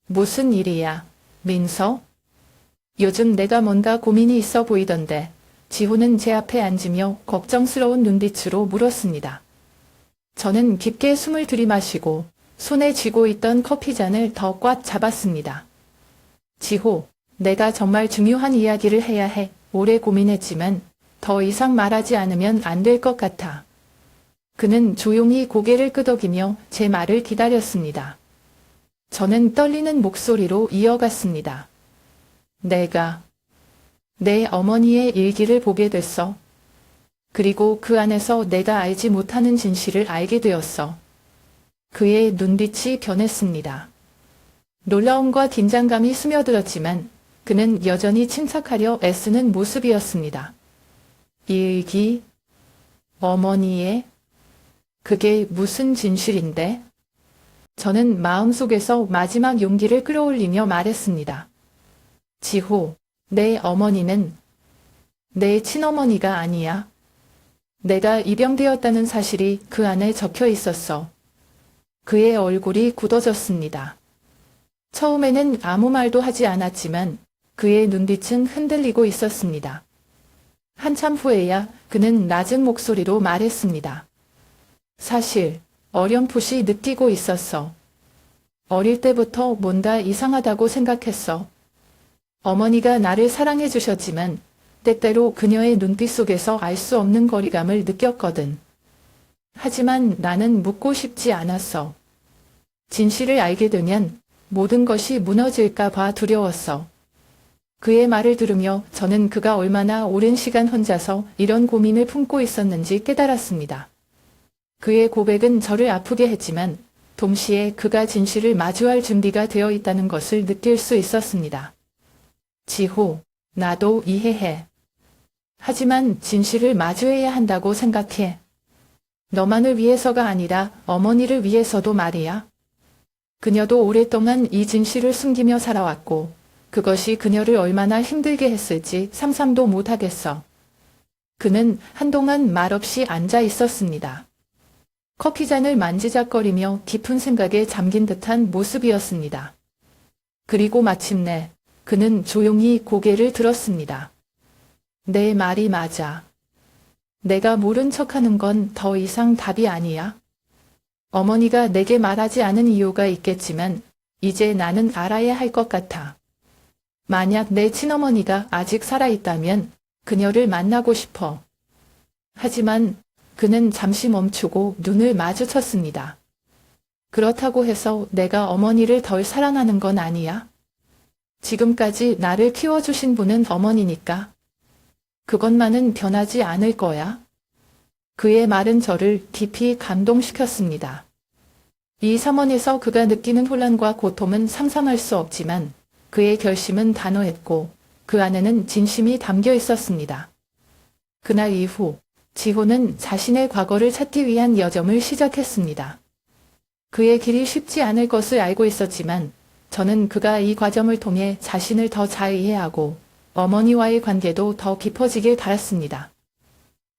무슨 일이야, 민서? 요즘 내가 뭔가 고민이 있어 보이던데 지호는 제 앞에 앉으며 걱정스러운 눈빛으로 물었습니다. 저는 깊게 숨을 들이마시고 손에 쥐고 있던 커피잔을 더 꽉 잡았습니다. 지호, 내가 정말 중요한 이야기를 해야 해 오래 고민했지만 더 이상 말하지 않으면 안 될 것 같아. 그는 조용히 고개를 끄덕이며 제 말을 기다렸습니다. 저는 떨리는 목소리로 이어갔습니다. 내가 내 어머니의 일기를 보게 됐어. 그리고 그 안에서 내가 알지 못하는 진실을 알게 되었어. 그의 눈빛이 변했습니다. 놀라움과 긴장감이 스며들었지만 그는 여전히 침착하려 애쓰는 모습이었습니다. 일기? 어머니의? 그게 무슨 진실인데? 저는 마음속에서 마지막 용기를 끌어올리며 말했습니다. 지호, 내 어머니는 내 친어머니가 아니야. 내가 입양되었다는 사실이 그 안에 적혀 있었어. 그의 얼굴이 굳어졌습니다. 처음에는 아무 말도 하지 않았지만 그의 눈빛은 흔들리고 있었습니다. 한참 후에야 그는 낮은 목소리로 말했습니다. 사실 어렴풋이 느끼고 있었어. 어릴 때부터 뭔가 이상하다고 생각했어. 어머니가 나를 사랑해 주셨지만 때때로 그녀의 눈빛 속에서 알 수 없는 거리감을 느꼈거든. 하지만 나는 묻고 싶지 않았어. 진실을 알게 되면 모든 것이 무너질까 봐 두려웠어. 그의 말을 들으며 저는 그가 얼마나 오랜 시간 혼자서 이런 고민을 품고 있었는지 깨달았습니다. 그의 고백은 저를 아프게 했지만 동시에 그가 진실을 마주할 준비가 되어 있다는 것을 느낄 수 있었습니다. 지호, 나도 이해해. 하지만 진실을 마주해야 한다고 생각해. 너만을 위해서가 아니라 어머니를 위해서도 말이야. 그녀도 오랫동안 이 진실을 숨기며 살아왔고 그것이 그녀를 얼마나 힘들게 했을지 상상도 못하겠어. 그는 한동안 말없이 앉아 있었습니다. 커피잔을 만지작거리며 깊은 생각에 잠긴 듯한 모습이었습니다. 그리고 마침내 그는 조용히 고개를 들었습니다. 내 말이 맞아. 내가 모른 척하는 건 더 이상 답이 아니야. 어머니가 내게 말하지 않은 이유가 있겠지만 이제 나는 알아야 할 것 같아. 만약 내 친어머니가 아직 살아있다면 그녀를 만나고 싶어. 하지만 그는 잠시 멈추고 눈을 마주쳤습니다. 그렇다고 해서 내가 어머니를 덜 사랑하는 건 아니야. 지금까지 나를 키워주신 분은 어머니니까. 그것만은 변하지 않을 거야. 그의 말은 저를 깊이 감동시켰습니다. 이 삼원에서 그가 느끼는 혼란과 고통은 상상할 수 없지만 그의 결심은 단호했고 그 안에는 진심이 담겨 있었습니다. 그날 이후 지호는 자신의 과거를 찾기 위한 여정을 시작했습니다. 그의 길이 쉽지 않을 것을 알고 있었지만 저는 그가 이 과정을 통해 자신을 더 잘 이해하고 어머니와의 관계도 더 깊어지길 바랐습니다.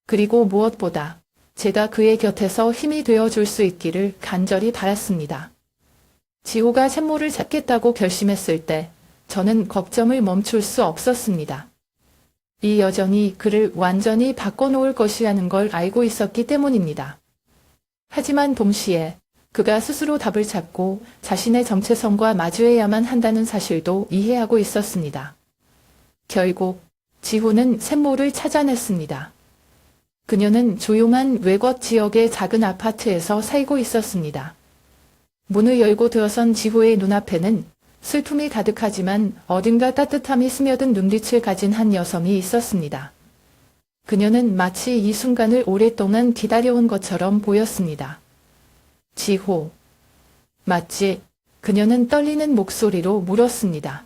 그리고 무엇보다 제가 그의 곁에서 힘이 되어줄 수 있기를 간절히 바랐습니다. 지호가 샘모를 찾겠다고 결심했을 때 저는 걱정을 멈출 수 없었습니다. 이 여정이 그를 완전히 바꿔놓을 것이라는 걸 알고 있었기 때문입니다. 하지만 동시에 그가 스스로 답을 찾고 자신의 정체성과 마주해야만 한다는 사실도 이해하고 있었습니다. 결국 지호는 샘모를 찾아냈습니다. 그녀는 조용한 외곽 지역의 작은 아파트에서 살고 있었습니다. 문을 열고 들어선 지호의 눈앞에는 슬픔이 가득하지만 어딘가 따뜻함이 스며든 눈빛을 가진 한 여성이 있었습니다. 그녀는 마치 이 순간을 오랫동안 기다려온 것처럼 보였습니다. 지호. 맞지? 그녀는 떨리는 목소리로 물었습니다.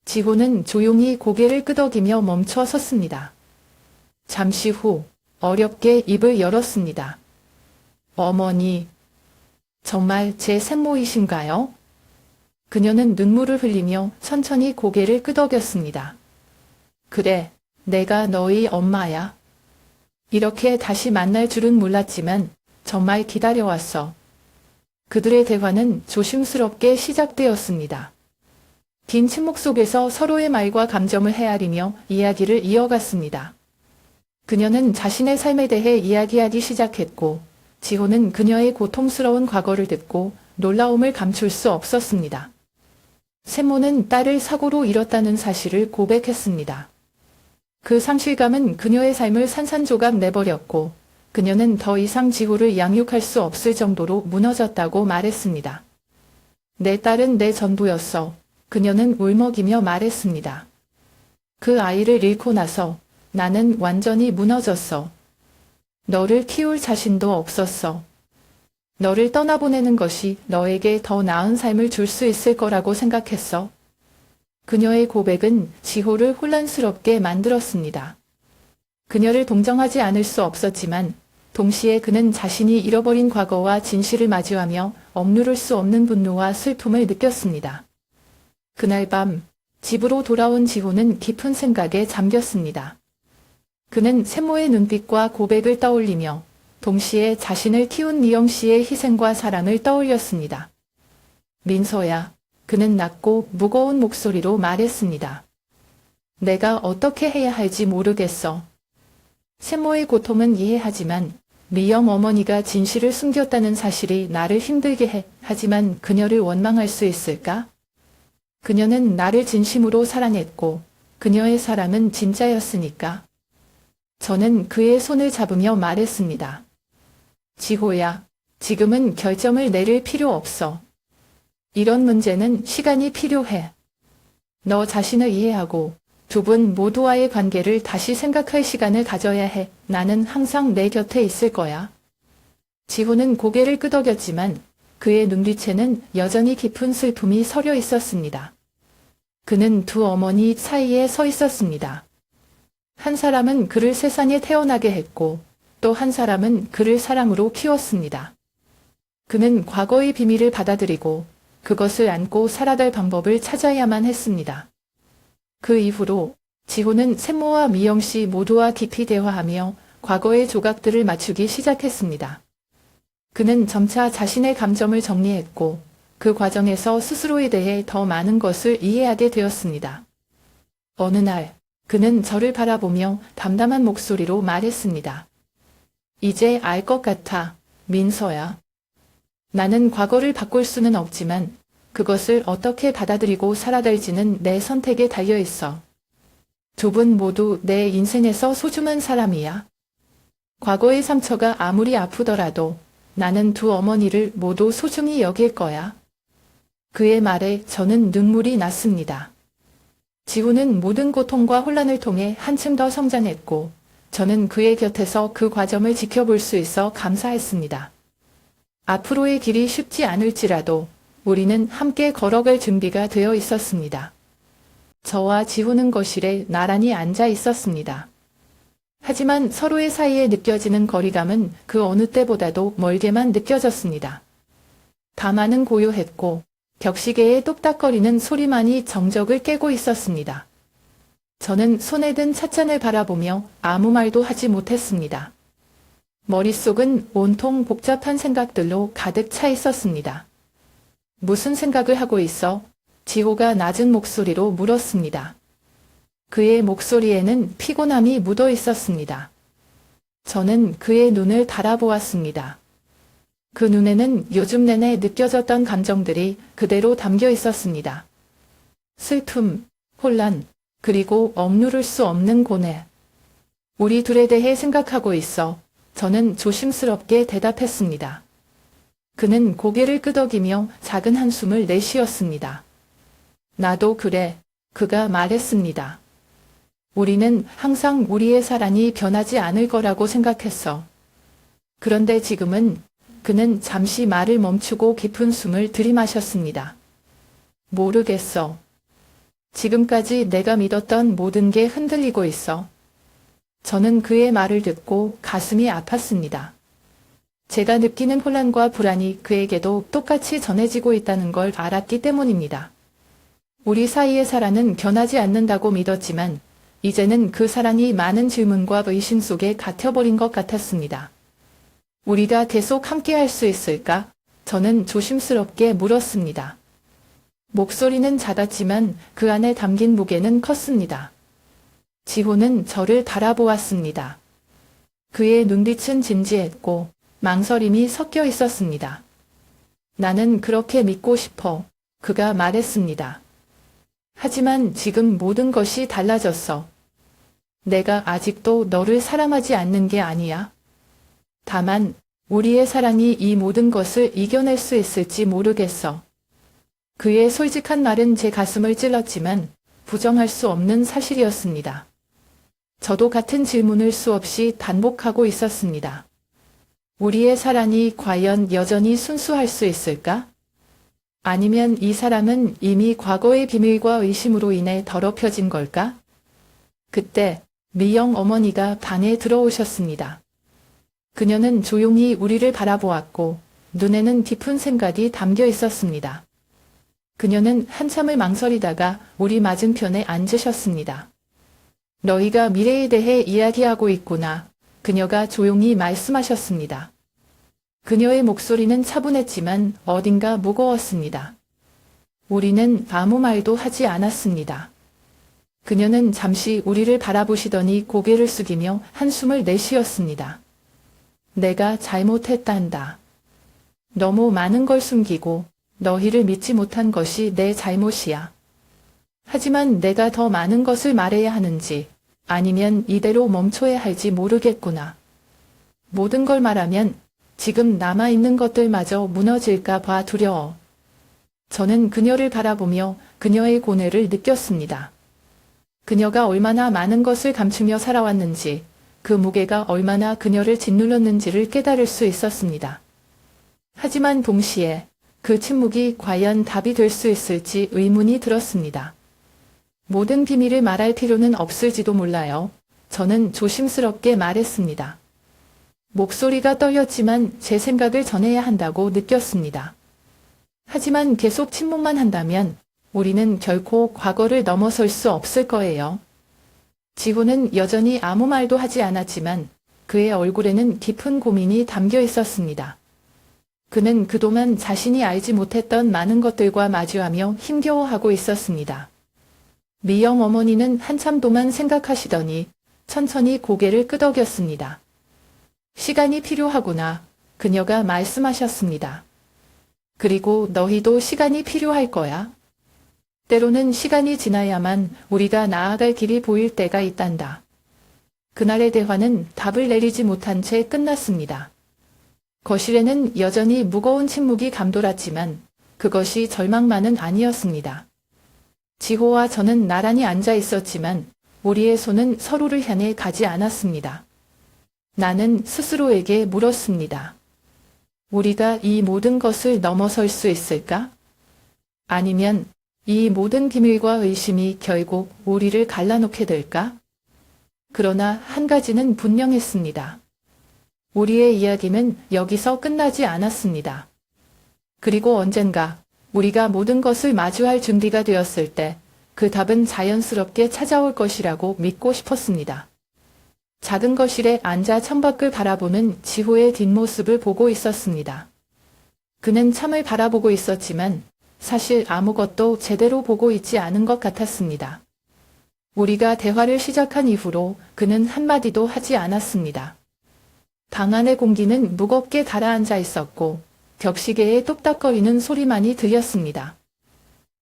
지호는 조용히 고개를 끄덕이며 멈춰 섰습니다. 잠시 후 어렵게 입을 열었습니다. 어머니, 정말 제 생모이신가요? 그녀는 눈물을 흘리며 천천히 고개를 끄덕였습니다. 그래, 내가 너희 엄마야. 이렇게 다시 만날 줄은 몰랐지만 정말 기다려왔어. 그들의 대화는 조심스럽게 시작되었습니다. 긴 침묵 속에서 서로의 말과 감정을 헤아리며 이야기를 이어갔습니다. 그녀는 자신의 삶에 대해 이야기하기 시작했고 지호는 그녀의 고통스러운 과거를 듣고 놀라움을 감출 수 없었습니다. 세모는 딸을 사고로 잃었다는 사실을 고백했습니다. 그 상실감은 그녀의 삶을 산산조각 내버렸고 그녀는 더 이상 지호를 양육할 수 없을 정도로 무너졌다고 말했습니다. 내 딸은 내 전부였어. 그녀는 울먹이며 말했습니다. 그 아이를 잃고 나서 나는 완전히 무너졌어. 너를 키울 자신도 없었어. 너를 떠나보내는 것이 너에게 더 나은 삶을 줄 수 있을 거라고 생각했어. 그녀의 고백은 지호를 혼란스럽게 만들었습니다. 그녀를 동정하지 않을 수 없었지만 동시에 그는 자신이 잃어버린 과거와 진실을 마주하며 억누를 수 없는 분노와 슬픔을 느꼈습니다. 그날 밤 집으로 돌아온 지호는 깊은 생각에 잠겼습니다. 그는 세모의 눈빛과 고백을 떠올리며 동시에 자신을 키운 미영 씨의 희생과 사랑을 떠올렸습니다. 민서야, 그는 낮고 무거운 목소리로 말했습니다. 내가 어떻게 해야 할지 모르겠어. 세모의 고통은 이해하지만 미영 어머니가 진실을 숨겼다는 사실이 나를 힘들게 해. 하지만 그녀를 원망할 수 있을까? 그녀는 나를 진심으로 사랑했고 그녀의 사랑은 진짜였으니까. 저는 그의 손을 잡으며 말했습니다. 지호야, 지금은 결정을 내릴 필요 없어. 이런 문제는 시간이 필요해. 너 자신을 이해하고 두 분 모두와의 관계를 다시 생각할 시간을 가져야 해. 나는 항상 내 곁에 있을 거야. 지호는 고개를 끄덕였지만 그의 눈빛에는 여전히 깊은 슬픔이 서려 있었습니다. 그는 두 어머니 사이에 서 있었습니다. 한 사람은 그를 세상에 태어나게 했고 또 한 사람은 그를 사랑으로 키웠습니다. 그는 과거의 비밀을 받아들이고 그것을 안고 살아갈 방법을 찾아야만 했습니다. 그 이후로 지호는 세모와 미영 씨 모두와 깊이 대화하며 과거의 조각들을 맞추기 시작했습니다. 그는 점차 자신의 감정을 정리했고 그 과정에서 스스로에 대해 더 많은 것을 이해하게 되었습니다. 어느 날 그는 저를 바라보며 담담한 목소리로 말했습니다. 이제 알 것 같아, 민서야. 나는 과거를 바꿀 수는 없지만 그것을 어떻게 받아들이고 살아갈지는 내 선택에 달려 있어. 두 분 모두 내 인생에서 소중한 사람이야. 과거의 상처가 아무리 아프더라도 나는 두 어머니를 모두 소중히 여길 거야. 그의 말에 저는 눈물이 났습니다. 지호는 모든 고통과 혼란을 통해 한층 더 성장했고 저는 그의 곁에서 그 과정을 지켜볼 수 있어 감사했습니다. 앞으로의 길이 쉽지 않을지라도 우리는 함께 걸어갈 준비가 되어 있었습니다. 저와 지호는 거실에 나란히 앉아 있었습니다. 하지만 서로의 사이에 느껴지는 거리감은 그 어느 때보다도 멀게만 느껴졌습니다. 밤하는 고요했고 벽시계의 똑딱거리는 소리만이 정적을 깨고 있었습니다. 저는 손에 든 찻잔을 바라보며 아무 말도 하지 못했습니다. 머릿속은 온통 복잡한 생각들로 가득 차 있었습니다. 무슨 생각을 하고 있어? 지호가 낮은 목소리로 물었습니다. 그의 목소리에는 피곤함이 묻어 있었습니다. 저는 그의 눈을 달아보았습니다. 그 눈에는 요즘 내내 느껴졌던 감정들이 그대로 담겨 있었습니다. 슬픔, 혼란, 그리고 억누를 수 없는 고뇌. 우리 둘에 대해 생각하고 있어. 저는 조심스럽게 대답했습니다. 그는 고개를 끄덕이며 작은 한숨을 내쉬었습니다. 나도 그래. 그가 말했습니다. 우리는 항상 우리의 사랑이 변하지 않을 거라고 생각했어. 그런데 지금은 그는 잠시 말을 멈추고 깊은 숨을 들이마셨습니다. 모르겠어. 지금까지 내가 믿었던 모든 게 흔들리고 있어. 저는 그의 말을 듣고 가슴이 아팠습니다. 제가 느끼는 혼란과 불안이 그에게도 똑같이 전해지고 있다는 걸 알았기 때문입니다. 우리 사이의 사랑은 변하지 않는다고 믿었지만 이제는 그 사랑이 많은 질문과 의심 속에 갇혀버린 것 같았습니다. 우리가 계속 함께할 수 있을까? 저는 조심스럽게 물었습니다. 목소리는 작았지만 그 안에 담긴 무게는 컸습니다. 지호는 저를 바라보았습니다. 그의 눈빛은 진지했고 망설임이 섞여 있었습니다. 나는 그렇게 믿고 싶어. 그가 말했습니다. 하지만 지금 모든 것이 달라졌어. 내가 아직도 너를 사랑하지 않는 게 아니야. 다만 우리의 사랑이 이 모든 것을 이겨낼 수 있을지 모르겠어. 그의 솔직한 말은 제 가슴을 찔렀지만 부정할 수 없는 사실이었습니다. 저도 같은 질문을 수없이 반복하고 있었습니다. 우리의 사랑이 과연 여전히 순수할 수 있을까? 아니면 이 사랑은 이미 과거의 비밀과 의심으로 인해 더럽혀진 걸까? 그때 미영 어머니가 방에 들어오셨습니다. 그녀는 조용히 우리를 바라보았고 눈에는 깊은 생각이 담겨 있었습니다. 그녀는 한참을 망설이다가 우리 맞은편에 앉으셨습니다. 너희가 미래에 대해 이야기하고 있구나. 그녀가 조용히 말씀하셨습니다. 그녀의 목소리는 차분했지만 어딘가 무거웠습니다. 우리는 아무 말도 하지 않았습니다. 그녀는 잠시 우리를 바라보시더니 고개를 숙이며 한숨을 내쉬었습니다. 내가 잘못했단다. 너무 많은 걸 숨기고 너희를 믿지 못한 것이 내 잘못이야. 하지만 내가 더 많은 것을 말해야 하는지 아니면 이대로 멈춰야 할지 모르겠구나. 모든 걸 말하면 지금 남아있는 것들마저 무너질까 봐 두려워. 저는 그녀를 바라보며 그녀의 고뇌를 느꼈습니다. 그녀가 얼마나 많은 것을 감추며 살아왔는지, 그 무게가 얼마나 그녀를 짓눌렀는지를 깨달을 수 있었습니다. 하지만 동시에 그 침묵이 과연 답이 될 수 있을지 의문이 들었습니다. 모든 비밀을 말할 필요는 없을지도 몰라요. 저는 조심스럽게 말했습니다. 목소리가 떨렸지만 제 생각을 전해야 한다고 느꼈습니다. 하지만 계속 침묵만 한다면 우리는 결코 과거를 넘어설 수 없을 거예요. 지호는 여전히 아무 말도 하지 않았지만 그의 얼굴에는 깊은 고민이 담겨 있었습니다. 그는 그동안 자신이 알지 못했던 많은 것들과 마주하며 힘겨워하고 있었습니다. 미영 어머니는 한참 동안 생각하시더니 천천히 고개를 끄덕였습니다. 시간이 필요하구나. 그녀가 말씀하셨습니다. 그리고 너희도 시간이 필요할 거야. 때로는 시간이 지나야만 우리가 나아갈 길이 보일 때가 있단다. 그날의 대화는 답을 내리지 못한 채 끝났습니다. 거실에는 여전히 무거운 침묵이 감돌았지만 그것이 절망만은 아니었습니다. 지호와 저는 나란히 앉아 있었지만 우리의 손은 서로를 향해 가지 않았습니다. 나는 스스로에게 물었습니다. 우리가 이 모든 것을 넘어설 수 있을까? 아니면 이 모든 비밀과 의심이 결국 우리를 갈라놓게 될까? 그러나 한 가지는 분명했습니다. 우리의 이야기는 여기서 끝나지 않았습니다. 그리고 언젠가 우리가 모든 것을 마주할 준비가 되었을 때 그 답은 자연스럽게 찾아올 것이라고 믿고 싶었습니다. 작은 거실에 앉아 창밖을 바라보는 지호의 뒷모습을 보고 있었습니다. 그는 참을 바라보고 있었지만 사실 아무것도 제대로 보고 있지 않은 것 같았습니다. 우리가 대화를 시작한 이후로 그는 한마디도 하지 않았습니다. 방 안의 공기는 무겁게 가라앉아 있었고 벽시계의 똑딱거리는 소리만이 들렸습니다.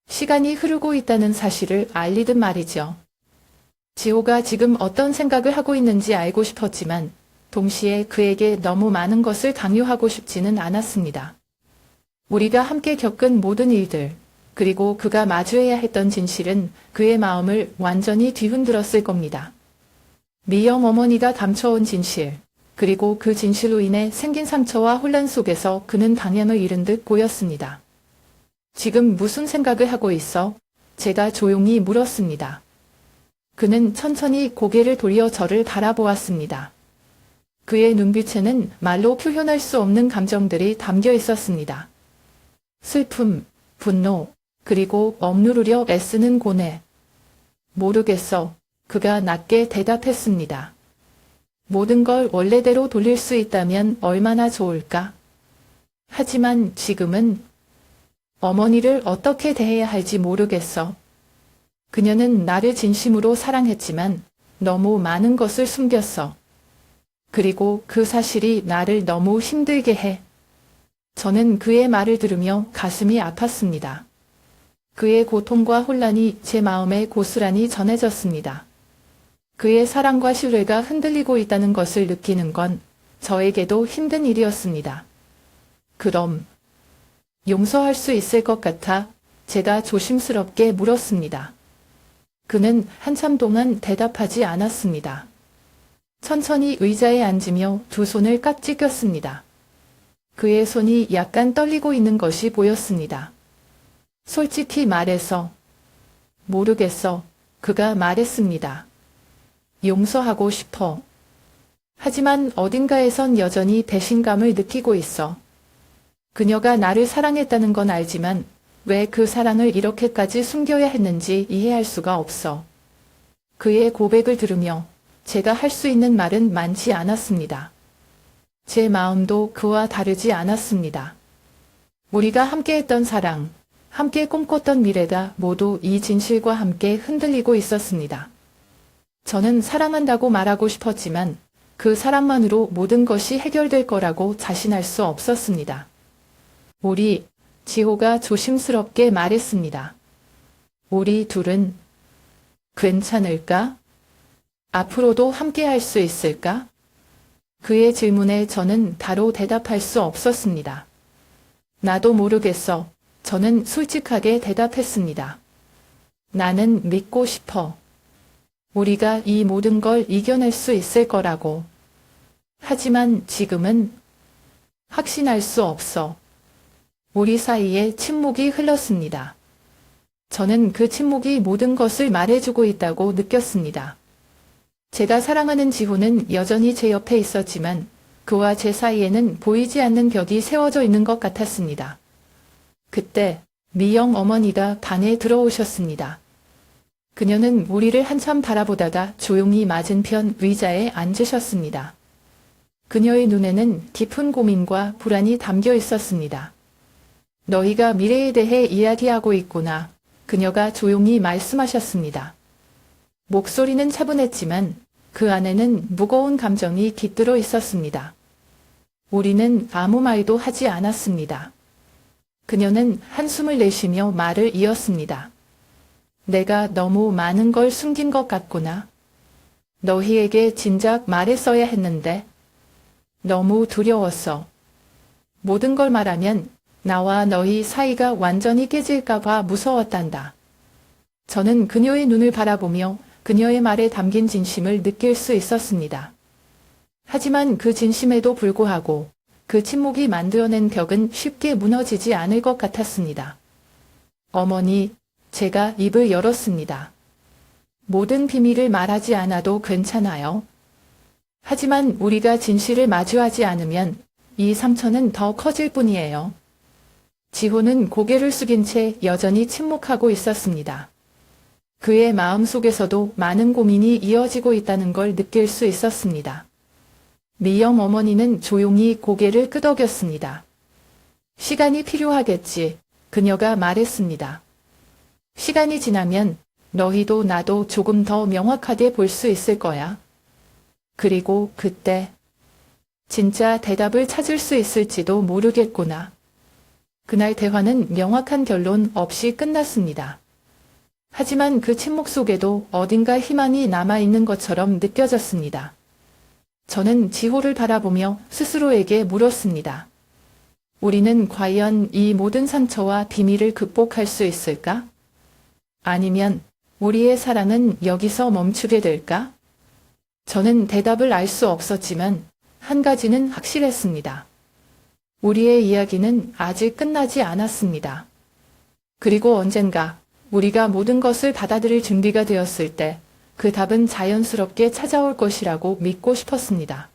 시간이 흐르고 있다는 사실을 알리듯 말이죠. 지호가 지금 어떤 생각을 하고 있는지 알고 싶었지만 동시에 그에게 너무 많은 것을 강요하고 싶지는 않았습니다. 우리가 함께 겪은 모든 일들, 그리고 그가 마주해야 했던 진실은 그의 마음을 완전히 뒤흔들었을 겁니다. 미영 어머니가 감춰온 진실, 그리고 그 진실로 인해 생긴 상처와 혼란 속에서 그는 방향을 잃은 듯 보였습니다. 지금 무슨 생각을 하고 있어? 제가 조용히 물었습니다. 그는 천천히 고개를 돌려 저를 바라보았습니다. 그의 눈빛에는 말로 표현할 수 없는 감정들이 담겨 있었습니다. 슬픔, 분노, 그리고 억누르려 애쓰는 고뇌. 모르겠어. 그가 낮게 대답했습니다. 모든 걸 원래대로 돌릴 수 있다면 얼마나 좋을까? 하지만 지금은 어머니를 어떻게 대해야 할지 모르겠어. 그녀는 나를 진심으로 사랑했지만 너무 많은 것을 숨겼어. 그리고 그 사실이 나를 너무 힘들게 해. 저는 그의 말을 들으며 가슴이 아팠습니다. 그의 고통과 혼란이 제 마음에 고스란히 전해졌습니다. 그의 사랑과 신뢰가 흔들리고 있다는 것을 느끼는 건 저에게도 힘든 일이었습니다. 그럼 용서할 수 있을 것 같아 제가 조심스럽게 물었습니다. 그는 한참 동안 대답하지 않았습니다. 천천히 의자에 앉으며 두 손을 깍지 꼈습니다. 그의 손이 약간 떨리고 있는 것이 보였습니다. 솔직히 말해서 모르겠어. 그가 말했습니다. 용서하고 싶어. 하지만 어딘가에선 여전히 배신감을 느끼고 있어. 그녀가 나를 사랑했다는 건 알지만 왜 그 사랑을 이렇게까지 숨겨야 했는지 이해할 수가 없어. 그의 고백을 들으며 제가 할 수 있는 말은 많지 않았습니다. 제 마음도 그와 다르지 않았습니다. 우리가 함께했던 사랑, 함께 꿈꿨던 미래가 모두 이 진실과 함께 흔들리고 있었습니다. 저는 사랑한다고 말하고 싶었지만 그 사랑만으로 모든 것이 해결될 거라고 자신할 수 없었습니다. 지호가 조심스럽게 말했습니다. 우리 둘은 괜찮을까? 앞으로도 함께 할 수 있을까? 그의 질문에 저는 바로 대답할 수 없었습니다. 나도 모르겠어. 저는 솔직하게 대답했습니다. 나는 믿고 싶어. 우리가 이 모든 걸 이겨낼 수 있을 거라고. 하지만 지금은 확신할 수 없어. 우리 사이에 침묵이 흘렀습니다. 저는 그 침묵이 모든 것을 말해주고 있다고 느꼈습니다. 제가 사랑하는 지호는 여전히 제 옆에 있었지만 그와 제 사이에는 보이지 않는 벽이 세워져 있는 것 같았습니다. 그때 미영 어머니가 방에 들어오셨습니다. 그녀는 우리를 한참 바라보다가 조용히 맞은편 의자에 앉으셨습니다. 그녀의 눈에는 깊은 고민과 불안이 담겨 있었습니다. 너희가 미래에 대해 이야기하고 있구나. 그녀가 조용히 말씀하셨습니다. 목소리는 차분했지만 그 안에는 무거운 감정이 깃들어 있었습니다. 우리는 아무 말도 하지 않았습니다. 그녀는 한숨을 내쉬며 말을 이었습니다. 내가 너무 많은 걸 숨긴 것 같구나. 너희에게 진작 말했어야 했는데 너무 두려웠어. 모든 걸 말하면 나와 너희 사이가 완전히 깨질까봐 무서웠단다. 저는 그녀의 눈을 바라보며 그녀의 말에 담긴 진심을 느낄 수 있었습니다. 하지만 그 진심에도 불구하고 그 침묵이 만들어낸 벽은 쉽게 무너지지 않을 것 같았습니다. 어머니, 제가 입을 열었습니다. 모든 비밀을 말하지 않아도 괜찮아요. 하지만 우리가 진실을 마주하지 않으면 이 상처는 더 커질 뿐이에요. 지호는 고개를 숙인 채 여전히 침묵하고 있었습니다. 그의 마음속에서도 많은 고민이 이어지고 있다는 걸 느낄 수 있었습니다. 미영 어머니는 조용히 고개를 끄덕였습니다. 시간이 필요하겠지. 그녀가 말했습니다. 시간이 지나면 너희도 나도 조금 더 명확하게 볼 수 있을 거야. 그리고 그때 진짜 대답을 찾을 수 있을지도 모르겠구나. 그날 대화는 명확한 결론 없이 끝났습니다. 하지만 그 침묵 속에도 어딘가 희망이 남아있는 것처럼 느껴졌습니다. 저는 지호를 바라보며 스스로에게 물었습니다. 우리는 과연 이 모든 상처와 비밀을 극복할 수 있을까? 아니면 우리의 사랑은 여기서 멈추게 될까? 저는 대답을 알 수 없었지만 한 가지는 확실했습니다. 우리의 이야기는 아직 끝나지 않았습니다. 그리고 언젠가 우리가 모든 것을 받아들일 준비가 되었을 때 그 답은 자연스럽게 찾아올 것이라고 믿고 싶었습니다.